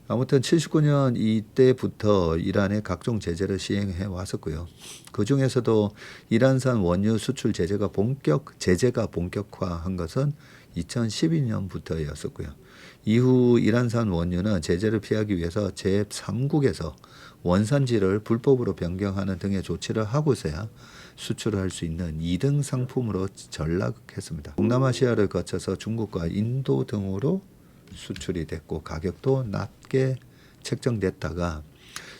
아무튼 79년 이때부터 이란의 각종 제재를 시행해 왔었고요. 그 중에서도 이란산 원유 수출 제재가 본격화한 것은 2012년부터였었고요. 이후 이란산 원유는 제재를 피하기 위해서 제3국에서 원산지를 불법으로 변경하는 등의 조치를 하고서야 수출을 할 수 있는 2등 상품으로 전락했습니다. 동남아시아를 거쳐서 중국과 인도 등으로 수출이 됐고, 가격도 낮게 책정됐다가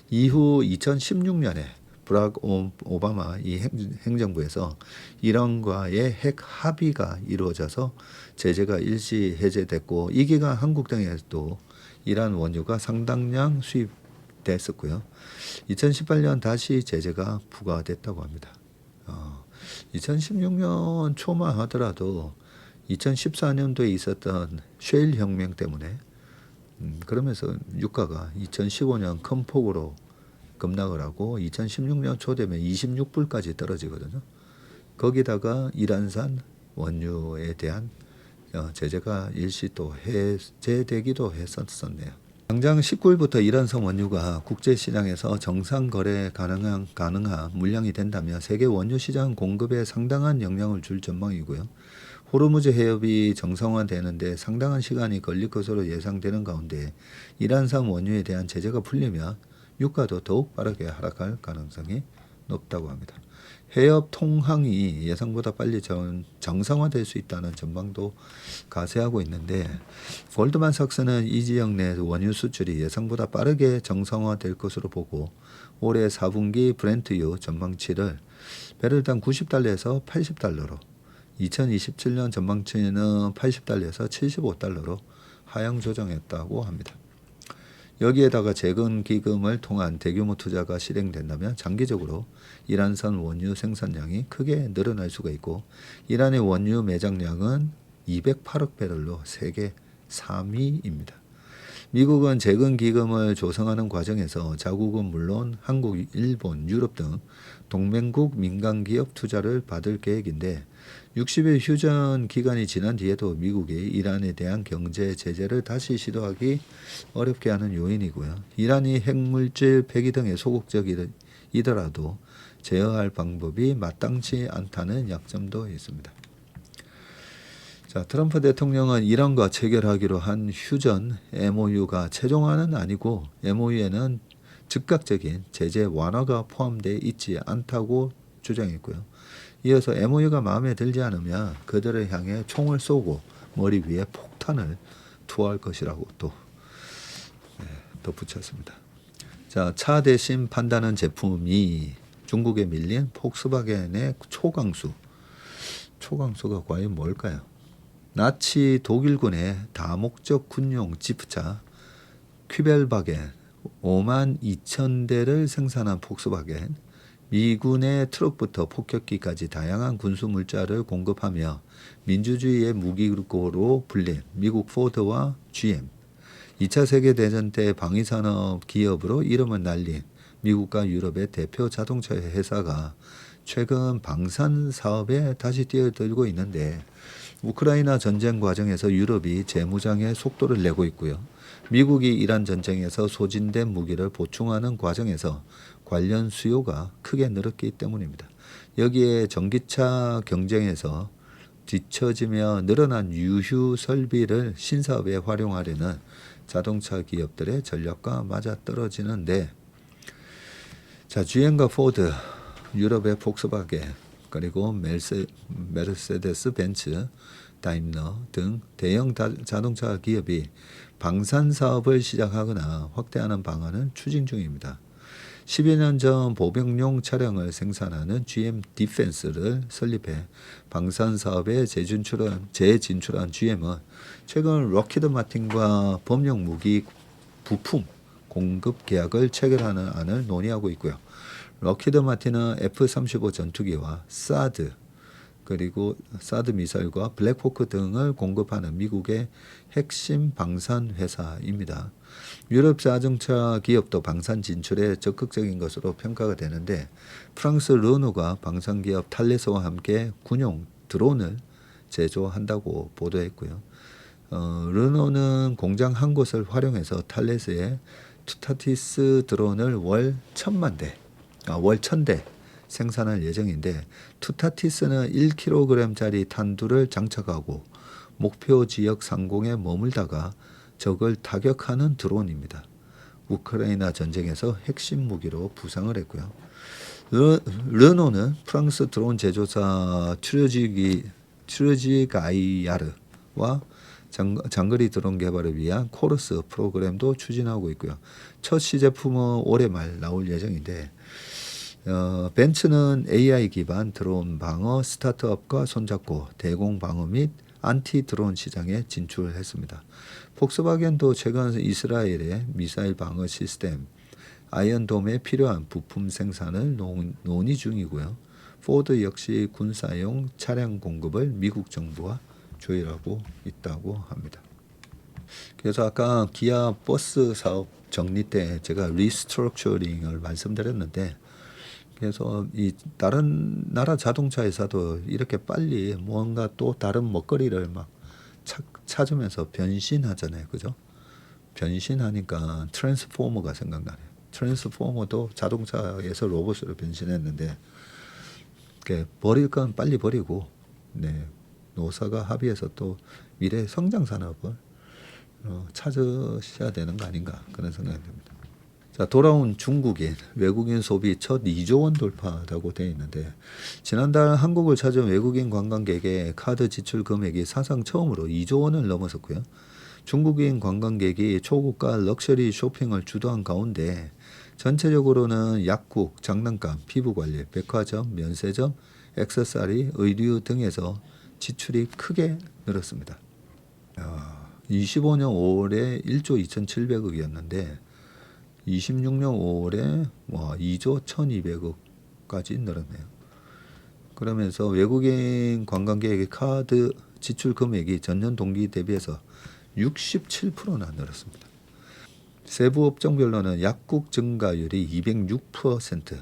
이후 2016년에 브락 오바마 이 행정부에서 이란과의 핵 합의가 이루어져서 제재가 일시 해제됐고, 이 기간 한국 등에도 이란 원유가 상당량 수입됐었고요. 2018년 다시 제재가 부과됐다고 합니다. 2016년 초만 하더라도 2014년도에 있었던 셰일 혁명 때문에 그러면서 유가가 2015년 큰 폭으로 급락을 하고 2016년 초 되면 26불까지 떨어지거든요. 거기다가 이란산 원유에 대한 제재가 일시 또 해제되기도 했었네요. 당장 19일부터 이란산 원유가 국제시장에서 정상 거래 가능한 물량이 된다면 세계 원유 시장 공급에 상당한 영향을 줄 전망이고요. 호르무즈 해협이 정상화되는데 상당한 시간이 걸릴 것으로 예상되는 가운데 이란산 원유에 대한 제재가 풀리면 유가도 더욱 빠르게 하락할 가능성이 높다고 합니다. 해협 통항이 예상보다 빨리 정상화될 수 있다는 전망도 가세하고 있는데, 골드만삭스는 이 지역 내 원유 수출이 예상보다 빠르게 정상화될 것으로 보고 올해 4분기 브렌트유 전망치를 배럴당 90달러에서 80달러로, 2027년 전망치는 80달러에서 75달러로 하향 조정했다고 합니다. 여기에다가 재건 기금을 통한 대규모 투자가 실행된다면 장기적으로 이란산 원유 생산량이 크게 늘어날 수가 있고, 이란의 원유 매장량은 208억 배럴로 세계 3위입니다. 미국은 재건 기금을 조성하는 과정에서 자국은 물론 한국, 일본, 유럽 등 동맹국 민간기업 투자를 받을 계획인데, 60일 휴전 기간이 지난 뒤에도 미국이 이란에 대한 경제 제재를 다시 시도하기 어렵게 하는 요인이고요. 이란이 핵물질 폐기 등에 소극적이더라도 제어할 방법이 마땅치 않다는 약점도 있습니다. 자, 트럼프 대통령은 이란과 체결하기로 한 휴전 MOU가 최종안은 아니고 MOU에는 즉각적인 제재 완화가 포함되어 있지 않다고 주장했고요. 이어서 MOU가 마음에 들지 않으면 그들을 향해 총을 쏘고 머리 위에 폭탄을 투하할 것이라고 또 덧붙였습니다. 자, 차 대신 판다는 제품이 중국에 밀린 폭스바겐의 초강수가 과연 뭘까요? 나치 독일군의 다목적 군용 지프차 퀴벨바겐 5만 2천 대를 생산한 폭스바겐, 미군의 트럭부터 폭격기까지 다양한 군수 물자를 공급하며 민주주의의 무기고로 불린 미국 포드와 GM, 2차 세계대전 때 방위산업 기업으로 이름을 날린 미국과 유럽의 대표 자동차 회사가 최근 방산 사업에 다시 뛰어들고 있는데 우크라이나 전쟁 과정에서 유럽이 재무장에 속도를 내고 있고요. 미국이 이란 전쟁에서 소진된 무기를 보충하는 과정에서 관련 수요가 크게 늘었기 때문입니다. 여기에 전기차 경쟁에서 뒤처지며 늘어난 유휴 설비를 신사업에 활용하려는 자동차 기업들의 전략과 맞아떨어지는데, 자, GM과 포드, 유럽의 폭스바겐, 그리고 메르세데스 벤츠, 다임러 등 대형 자동차 기업이 방산 사업을 시작하거나 확대하는 방안을 추진 중입니다. 12년 전 보병용 차량을 생산하는 GM 디펜스를 설립해 방산 사업에 재진출한 GM은 최근 록히드 마틴과 범용 무기 부품 공급 계약을 체결하는 안을 논의하고 있고요. 록히드 마틴은 F-35 전투기와 사드, 그리고 사드 미사일과 블랙호크 등을 공급하는 미국의 핵심 방산 회사입니다. 유럽 자동차 기업도 방산 진출에 적극적인 것으로 평가가 되는데, 프랑스 르노가 방산 기업 탈레스와 함께 군용 드론을 제조한다고 보도했고요. 르노는 공장 한 곳을 활용해서 탈레스의 투타티스 드론을 월 1,000대 생산할 예정인데, 투타티스는 1kg짜리 탄두를 장착하고 목표 지역 상공에 머물다가 적을 타격하는 드론입니다. 우크라이나 전쟁에서 핵심 무기로 부상을 했고요. 르노는 프랑스 드론 제조사 트르지가이야르와 장거리 드론 개발을 위한 코르스 프로그램도 추진하고 있고요. 첫 시제품은 올해 말 나올 예정인데, 벤츠는 AI 기반 드론 방어 스타트업과 손잡고 대공 방어 및 안티 드론 시장에 진출했습니다. 폭스바겐도 최근 이스라엘의 미사일 방어 시스템 아이언돔에 필요한 부품 생산을 논의 중이고요. 포드 역시 군사용 차량 공급을 미국 정부와 조율하고 있다고 합니다. 그래서 아까 기아 버스 사업 정리 때 제가 리스트럭처링을 말씀드렸는데, 그래서 이 다른 나라 자동차 회사도 이렇게 빨리 뭔가 또 다른 먹거리를 막 찾으면서 변신하잖아요, 그죠? 변신하니까 트랜스포머가 생각나네요. 트랜스포머도 자동차에서 로봇으로 변신했는데, 버릴 건 빨리 버리고, 노사가 합의해서 또 미래 성장 산업을 찾으셔야 되는 거 아닌가, 그런 생각이 듭니다. 자, 돌아온 중국인 외국인 소비 첫 2조 원 돌파라고 되어 있는데, 지난달 한국을 찾은 외국인 관광객의 카드 지출 금액이 사상 처음으로 2조 원을 넘어섰고요. 중국인 관광객이 초고가 럭셔리 쇼핑을 주도한 가운데 전체적으로는 약국, 장난감, 피부관리, 백화점, 면세점, 액세서리, 의류 등에서 지출이 크게 늘었습니다. 25년 5월에 1조 2,700억이었는데 26년 5월에 2조 1,200억까지 늘었네요. 그러면서 외국인 관광객의 카드 지출 금액이 전년 동기 대비해서 67%나 늘었습니다. 세부 업종별로는 약국 증가율이 206%,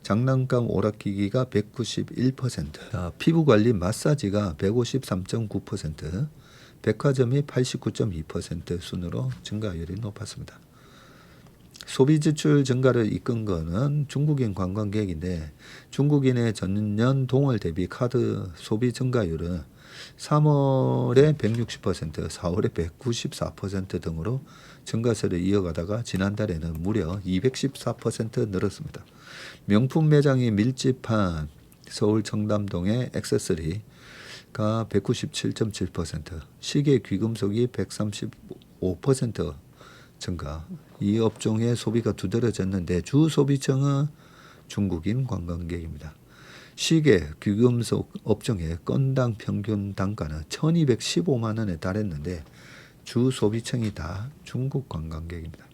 장난감 오락기기가 191%, 피부관리 마사지가 153.9%, 백화점이 89.2% 순으로 증가율이 높았습니다. 소비 지출 증가를 이끈 거는 중국인 관광객인데 중국인의 전년 동월 대비 카드 소비 증가율은 3월에 160%, 4월에 194% 등으로 증가세를 이어가다가 지난달에는 무려 214% 늘었습니다. 명품 매장이 밀집한 서울 청담동의 액세서리가 197.7%, 시계 귀금속이 135% 증가. 이 업종의 소비가 두드러졌는데 주 소비층은 중국인 관광객입니다. 시계, 귀금속 업종의 건당 평균 단가는 1215만 원에 달했는데 주 소비층이 다 중국 관광객입니다.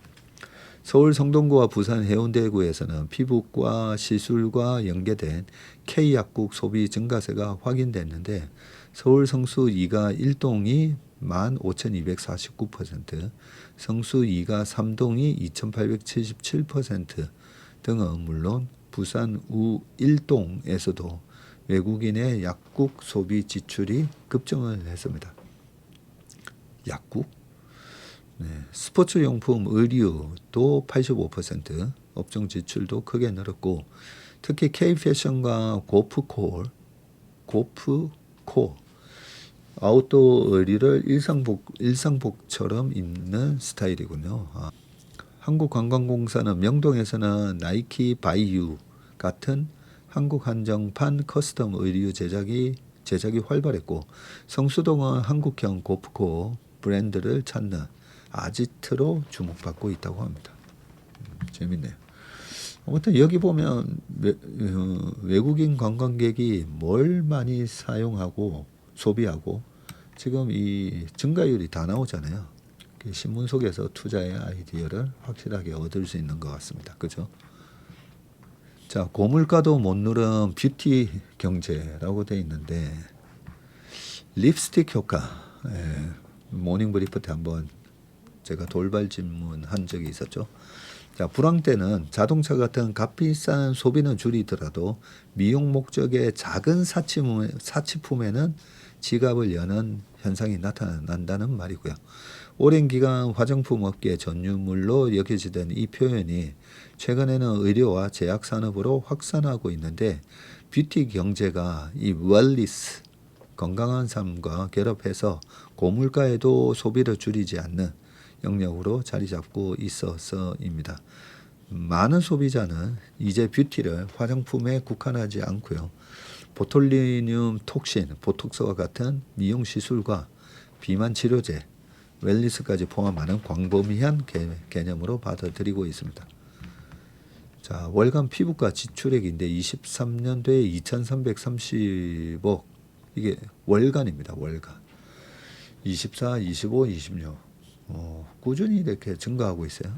서울 성동구와 부산 해운대구에서는 피부과 시술과 연계된 K약국 소비 증가세가 확인됐는데 서울 성수 2가 1동이 15,249%, 성수 2가 3동이 2,877% 등은 물론 부산 우 1동에서도 외국인의 약국 소비 지출이 급증을 했습니다. 약국? 네, 스포츠용품, 의류도 85%, 업종 지출도 크게 늘었고 특히 K패션과 고프콜, 아웃도어 의류를 일상복처럼 입는 스타일이군요. 한국관광공사는 명동에서는 나이키 바이유 같은 한국 한정판 커스텀 의류 제작이 활발했고 성수동은 한국형 고프코 브랜드를 찾는 아지트로 주목받고 있다고 합니다. 재밌네요. 아무튼 여기 보면 외국인 관광객이 뭘 많이 사용하고 소비하고 지금 이 증가율이 다 나오잖아요. 신문 속에서 투자의 아이디어를 확실하게 얻을 수 있는 것 같습니다. 그죠? 자, 고물가도 못 누른 뷰티 경제라고 되어 있는데 립스틱 효과, 모닝브리프 때 한번 제가 돌발 질문한 적이 있었죠. 자, 불황 때는 자동차 같은 값비싼 소비는 줄이더라도 미용 목적의 작은 사치품에는 지갑을 여는 현상이 나타난다는 말이고요. 오랜 기간 화장품 업계 전유물로 여겨지던 이 표현이 최근에는 의료와 제약 산업으로 확산하고 있는데 뷰티 경제가 이 웰리스, 건강한 삶과 결합해서 고물가에도 소비를 줄이지 않는 영역으로 자리 잡고 있어서입니다. 많은 소비자는 이제 뷰티를 화장품에 국한하지 않고요. 보톨리늄 톡신, 보톡스와 같은 미용 시술과 비만 치료제, 웰리스까지 포함하는 광범위한 개념으로 받아들이고 있습니다. 자, 월간 피부과 지출액인데 23년도에 2,330억, 이게 월간입니다. 월간. 24, 25, 26. 꾸준히 이렇게 증가하고 있어요.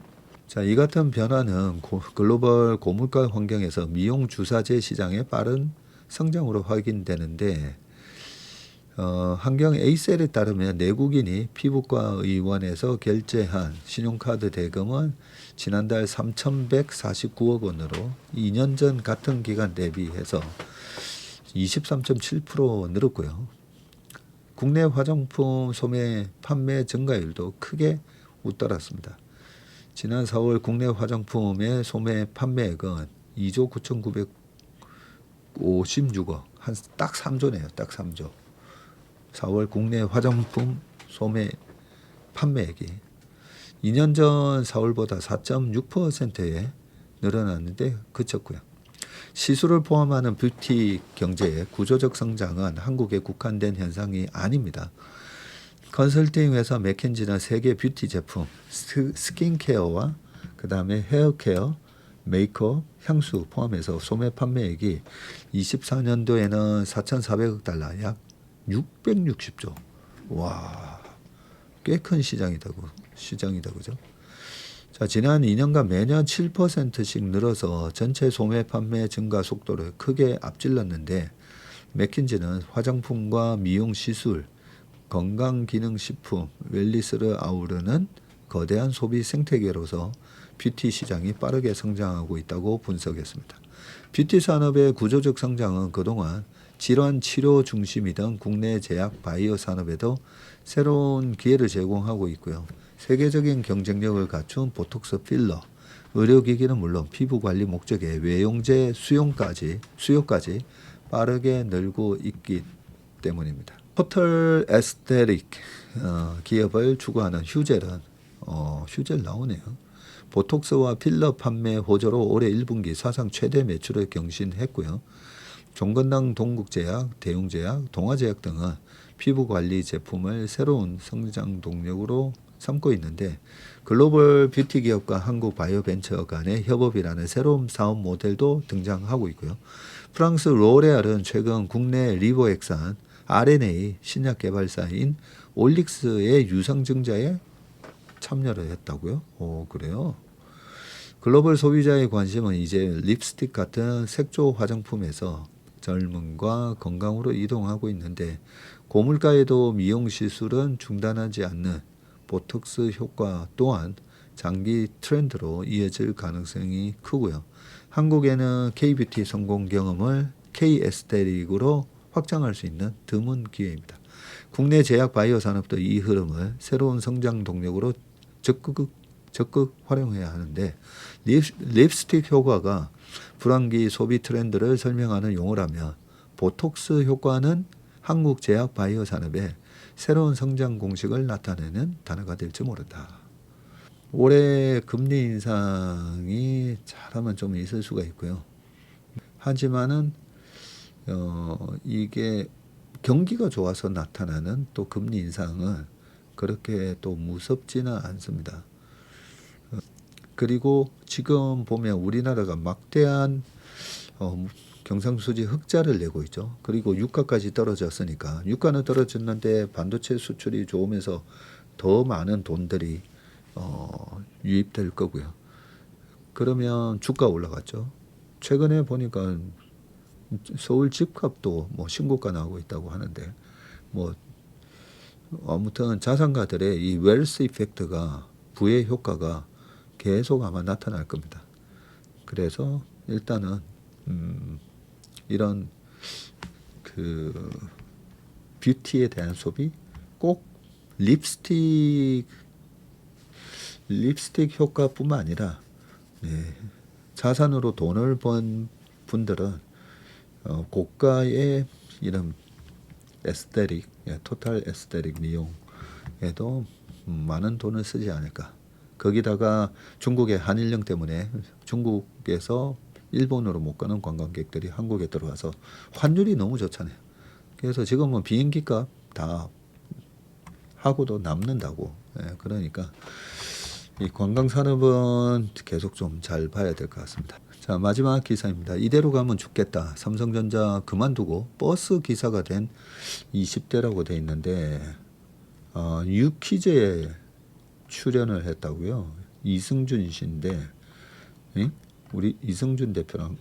자, 이 같은 변화는 글로벌 고물가 환경에서 미용 주사제 시장의 빠른 성장으로 확인되는데 한경 에이셀에 따르면 내국인이 피부과 의원에서 결제한 신용카드 대금은 지난달 3,149억 원으로 2년 전 같은 기간 대비해서 23.7% 늘었고요. 국내 화장품 소매 판매 증가율도 크게 웃돌았습니다. 지난 4월 국내 화장품의 소매 판매액은 2조 9,956억, 딱 3조네요. 딱 3조. 4월 국내 화장품 소매 판매액이 2년 전 4월보다 4.6%에 늘어났는데 그쳤고요. 시술을 포함하는 뷰티 경제의 구조적 성장은 한국에 국한된 현상이 아닙니다. 컨설팅 회사 맥켄지는 세계 뷰티 제품, 스킨케어와 그 다음에 헤어케어, 메이크업, 향수 포함해서 소매 판매액이 24년도에는 4,400억 달러, 약 660조. 와, 꽤 큰 시장이다, 그죠? 자, 지난 2년간 매년 7%씩 늘어서 전체 소매 판매 증가 속도를 크게 앞질렀는데 맥킨지는 화장품과 미용 시술, 건강기능식품, 웰니스를 아우르는 거대한 소비 생태계로서 뷰티 시장이 빠르게 성장하고 있다고 분석했습니다. 뷰티 산업의 구조적 성장은 그동안 질환 치료 중심이던 국내 제약 바이오 산업에도 새로운 기회를 제공하고 있고요. 세계적인 경쟁력을 갖춘 보톡스 필러, 의료기기는 물론 피부 관리 목적의 외용제 수요까지 빠르게 늘고 있기 때문입니다. 토탈 에스테틱 기업을 추구하는 휴젤은 휴젤 나오네요. 보톡스와 필러 판매 호조로 올해 1분기 사상 최대 매출을 경신했고요. 종건당 동국제약, 대웅제약, 동아제약 등은 피부관리 제품을 새로운 성장 동력으로 삼고 있는데 글로벌 뷰티 기업과 한국 바이오벤처 간의 협업이라는 새로운 사업 모델도 등장하고 있고요. 프랑스 로레알은 최근 국내 리보액산 RNA 신약 개발사인 올릭스의 유상증자에 참여를 했다고요? 그래요? 글로벌 소비자의 관심은 이제 립스틱 같은 색조 화장품에서 젊음과 건강으로 이동하고 있는데 고물가에도 미용 시술은 중단하지 않는 보톡스 효과 또한 장기 트렌드로 이어질 가능성이 크고요. 한국에는 K뷰티 성공 경험을 K에스테틱으로 확장할 수 있는 드문 기회입니다. 국내 제약 바이오 산업도 이 흐름을 새로운 성장 동력으로 적극 활용해야 하는데 립스틱 효과가 불황기 소비 트렌드를 설명하는 용어라면 보톡스 효과는 한국 제약 바이오 산업의 새로운 성장 공식을 나타내는 단어가 될지 모른다. 올해 금리 인상이 잘하면 좀 있을 수가 있고요. 하지만은 이게 경기가 좋아서 나타나는 또 금리 인상은 그렇게 또 무섭지는 않습니다. 그리고 지금 보면 우리나라가 막대한 경상수지 흑자를 내고 있죠. 그리고 유가까지 떨어졌으니까 유가는 떨어졌는데 반도체 수출이 좋으면서 더 많은 돈들이 유입될 거고요. 그러면 주가 올라갔죠. 최근에 보니까 서울 집값도 뭐 신고가 나오고 있다고 하는데 뭐 아무튼 자산가들의 이 웰스 이펙트가 부의 효과가 계속 아마 나타날 겁니다. 그래서 일단은 이런 그 뷰티에 대한 소비 꼭 립스틱 효과뿐만 아니라 자산으로 돈을 번 분들은 고가의 이런 에스테틱, 토탈 에스테틱 미용에도 많은 돈을 쓰지 않을까. 거기다가 중국의 한일령 때문에 중국에서 일본으로 못 가는 관광객들이 한국에 들어와서 환율이 너무 좋잖아요. 그래서 지금은 비행기값 다 하고도 남는다고. 그러니까 이 관광산업은 계속 좀 잘 봐야 될 것 같습니다. 자, 마지막 기사입니다. 이대로 가면 죽겠다. 삼성전자 그만두고 버스 기사가 된 20대라고 돼 있는데 유퀴즈에 출연을 했다고요. 이승준 씨인데 우리 이승준 대표랑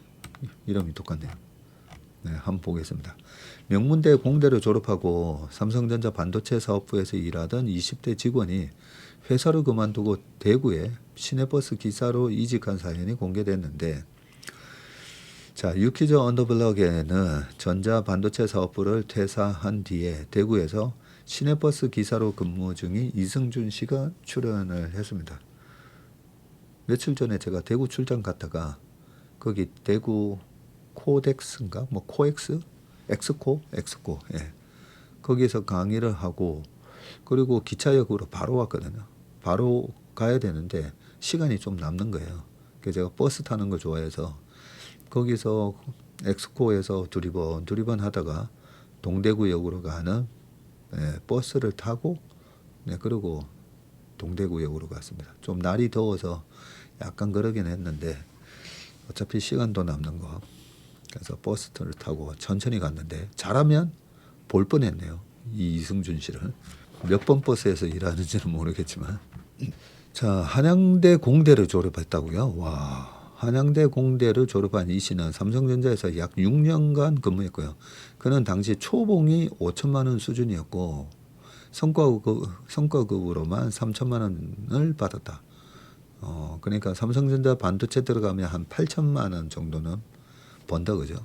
이름이 똑같네요. 한번 보겠습니다. 명문대 공대를 졸업하고 삼성전자 반도체 사업부에서 일하던 20대 직원이 회사를 그만두고 대구에 시내버스 기사로 이직한 사연이 공개됐는데 자, 유퀴즈 언더블럭에는 전자 반도체 사업부를 퇴사한 뒤에 대구에서 시내버스 기사로 근무 중인 이승준 씨가 출연을 했습니다. 며칠 전에 제가 대구 출장 갔다가 거기 대구 코덱스인가 뭐 코엑스 엑스코 거기에서 강의를 하고 그리고 기차역으로 바로 왔거든요. 바로 가야 되는데 시간이 좀 남는 거예요. 그래서 제가 버스 타는 거 좋아해서 거기서 엑스코에서 두리번 하다가 동대구역으로 가는 버스를 타고 그리고 동대구역으로 갔습니다. 좀 날이 더워서 약간 그러긴 했는데 어차피 시간도 남는 거 그래서 버스를 타고 천천히 갔는데 잘하면 볼 뻔했네요. 이 이승준 씨를 몇 번 버스에서 일하는지는 모르겠지만 자, 한양대 공대를 졸업했다고요. 와, 한양대 공대를 졸업한 이 씨는 삼성전자에서 약 6년간 근무했고요. 그는 당시 초봉이 5천만 원 수준이었고 성과급으로만 3천만 원을 받았다. 그러니까 삼성전자 반도체 들어가면 한 8천만 원 정도는 번다 그죠.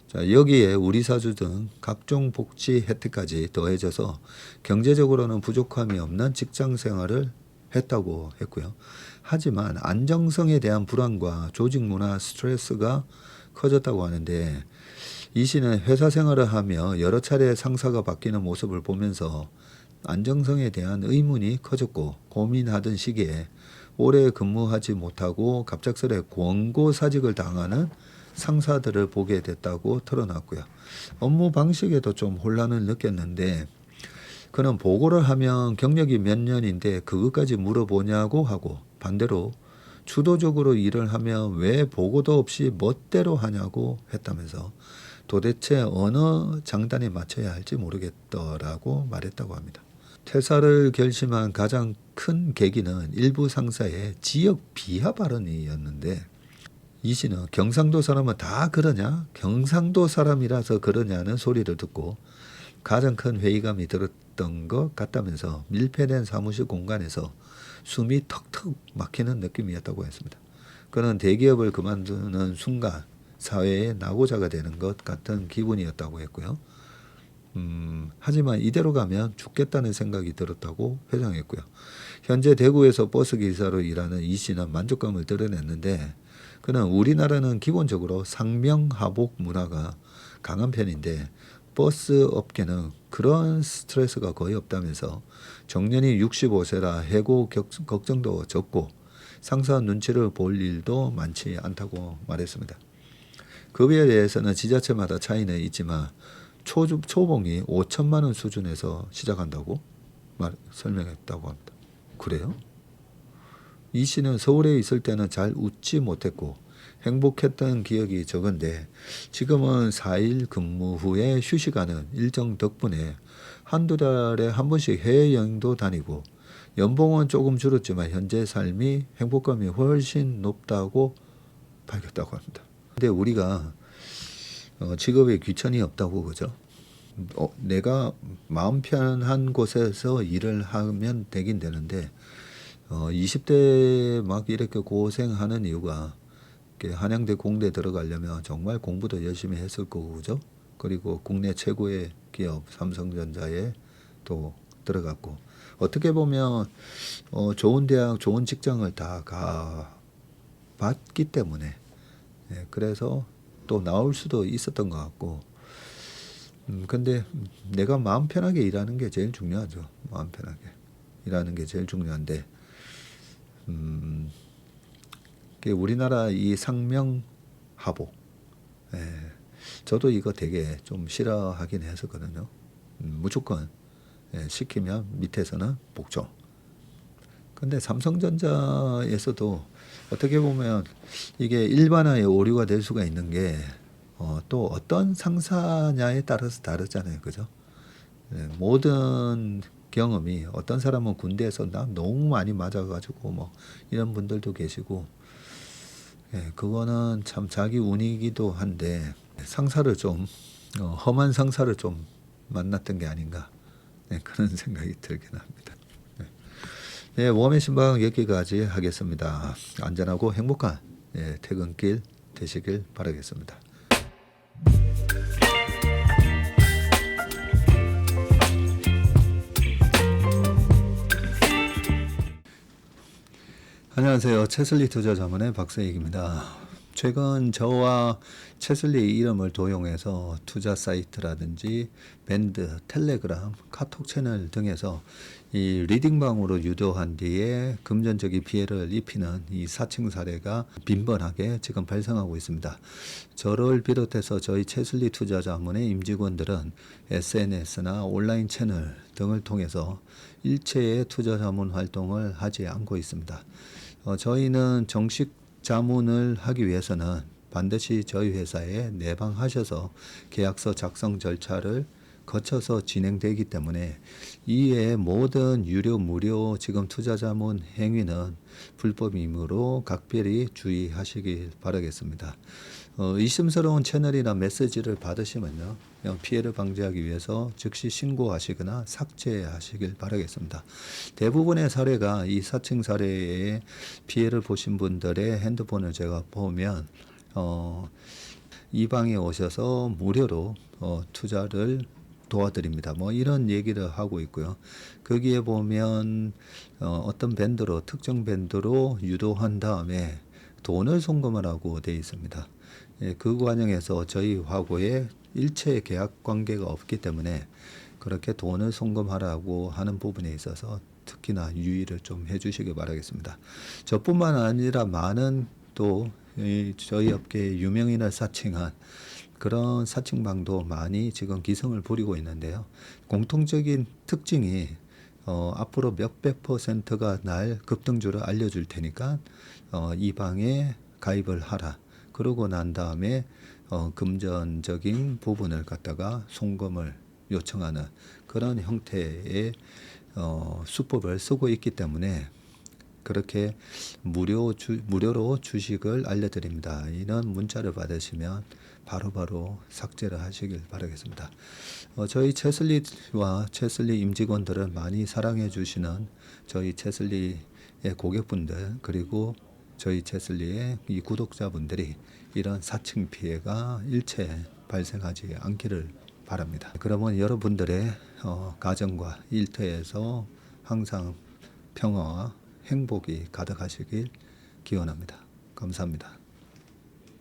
자, 여기에 우리 사주 등 각종 복지 혜택까지 더해져서 경제적으로는 부족함이 없는 직장 생활을 했다고 했고요. 하지만 안정성에 대한 불안과 조직 문화 스트레스가 커졌다고 하는데, 이 씨는 회사 생활을 하며 여러 차례 상사가 바뀌는 모습을 보면서 안정성에 대한 의문이 커졌고, 고민하던 시기에 오래 근무하지 못하고 갑작스레 권고사직을 당하는 상사들을 보게 됐다고 털어놨고요. 업무 방식에도 좀 혼란을 느꼈는데, 그는 보고를 하면 경력이 몇 년인데 그것까지 물어보냐고 하고, 반대로 주도적으로 일을 하면 왜 보고도 없이 멋대로 하냐고 했다면서 도대체 어느 장단에 맞춰야 할지 모르겠더라고 말했다고 합니다. 퇴사를 결심한 가장 큰 계기는 일부 상사의 지역 비하 발언이었는데, 이 씨는 경상도 사람은 다 그러냐? 경상도 사람이라서 그러냐는 소리를 듣고 가장 큰 회의감이 들었던 것 같다면서 밀폐된 사무실 공간에서 숨이 턱턱 막히는 느낌이었다고 했습니다. 그는 대기업을 그만두는 순간 사회의 낙오자가 되는 것 같은 기분이었다고 했고요. 하지만 이대로 가면 죽겠다는 생각이 들었다고 회상했고요. 현재 대구에서 버스 기사로 일하는 이 씨는 만족감을 드러냈는데, 그는 우리나라는 기본적으로 상명하복 문화가 강한 편인데 버스 업계는 그런 스트레스가 거의 없다면서 정년이 65세라 해고 걱정도 적고 상사 눈치를 볼 일도 많지 않다고 말했습니다. 급여에 대해서는 지자체마다 차이는 있지만 초봉이 5천만 원 수준에서 시작한다고 설명했다고 합니다. 그래요? 이 씨는 서울에 있을 때는 잘 웃지 못했고 행복했던 기억이 적은데, 지금은 4일 근무 후에 휴식하는 일정 덕분에 한두 달에 한 번씩 해외여행도 다니고 연봉은 조금 줄었지만 현재 삶이 행복감이 훨씬 높다고 밝혔다고 합니다. 근데 우리가 직업에 귀천이 없다고 그죠? 내가 마음 편한 곳에서 일을 하면 되긴 되는데 20대 막 이렇게 고생하는 이유가 한양대 공대 들어가려면 정말 공부도 열심히 했을 거고 그죠? 그리고 국내 최고의 기업 삼성전자에 또 들어갔고, 어떻게 보면 좋은 대학 좋은 직장을 다 가봤기 때문에 그래서 또 나올 수도 있었던 것 같고, 근데 내가 마음 편하게 일하는 게 제일 중요하죠. 마음 편하게 일하는 게 제일 중요한데, 우리나라 이 상명하복, 저도 이거 되게 좀 싫어하긴 했었거든요. 무조건 시키면 밑에서는 복종. 근데 삼성전자에서도 어떻게 보면 이게 일반화의 오류가 될 수가 있는 게 또 어떤 상사냐에 따라서 다르잖아요, 그죠? 모든 경험이, 어떤 사람은 군대에서 나 너무 많이 맞아가지고 뭐 이런 분들도 계시고, 그거는 참 자기 운이기도 한데 상사를 좀 험한 상사를 좀 만났던 게 아닌가, 그런 생각이 들긴 합니다. 네, 웜의 신방 여기까지 하겠습니다. 안전하고 행복한 퇴근길 되시길 바라겠습니다. 안녕하세요. 채슬리 투자자문의 박세익입니다. 최근 저와 채슬리 이름을 도용해서 투자 사이트라든지 밴드, 텔레그램, 카톡 채널 등에서 이 리딩방으로 유도한 뒤에 금전적인 피해를 입히는 이 사칭 사례가 빈번하게 지금 발생하고 있습니다. 저를 비롯해서 저희 채슬리 투자자문의 임직원들은 SNS나 온라인 채널 등을 통해서 일체의 투자자문 활동을 하지 않고 있습니다. 저희는 정식 자문을 하기 위해서는 반드시 저희 회사에 내방하셔서 계약서 작성 절차를 거쳐서 진행되기 때문에 이외의 모든 유료 무료 지금 투자자문 행위는 불법이므로 각별히 주의하시길 바라겠습니다. 의심스러운 채널이나 메시지를 받으시면요, 피해를 방지하기 위해서 즉시 신고하시거나 삭제하시길 바라겠습니다. 대부분의 사례가 이 사칭 사례에 피해를 보신 분들의 핸드폰을 제가 보면 이 방에 오셔서 무료로 투자를 도와드립니다. 뭐 이런 얘기를 하고 있고요. 거기에 보면 어떤 밴드로 특정 밴드로 유도한 다음에 돈을 송금하라고 되어 있습니다. 예, 그 과정에서 저희 화고에 일체 계약 관계가 없기 때문에 그렇게 돈을 송금하라고 하는 부분에 있어서 특히나 유의를 좀 해주시기 바라겠습니다. 저뿐만 아니라 많은 또 저희 업계의 유명인을 사칭한 그런 사칭방도 많이 지금 기승을 부리고 있는데요. 공통적인 특징이 앞으로 몇백 %가 날 급등주를 알려줄 테니까 이 방에 가입을 하라. 그러고 난 다음에 금전적인 부분을 갖다가 송금을 요청하는 그런 형태의 수법을 쓰고 있기 때문에 그렇게 무료로 주식을 알려드립니다. 이런 문자를 받으시면 바로바로 삭제를 하시길 바라겠습니다. 저희 채슬리와 채슬리 임직원들을 많이 사랑해 주시는 저희 채슬리의 고객분들 그리고 저희 채슬리의 이 구독자분들이 이런 사칭 피해가 일체 발생하지 않기를 바랍니다. 그러면 여러분들의 가정과 일터에서 항상 평화와 행복이 가득하시길 기원합니다. 감사합니다.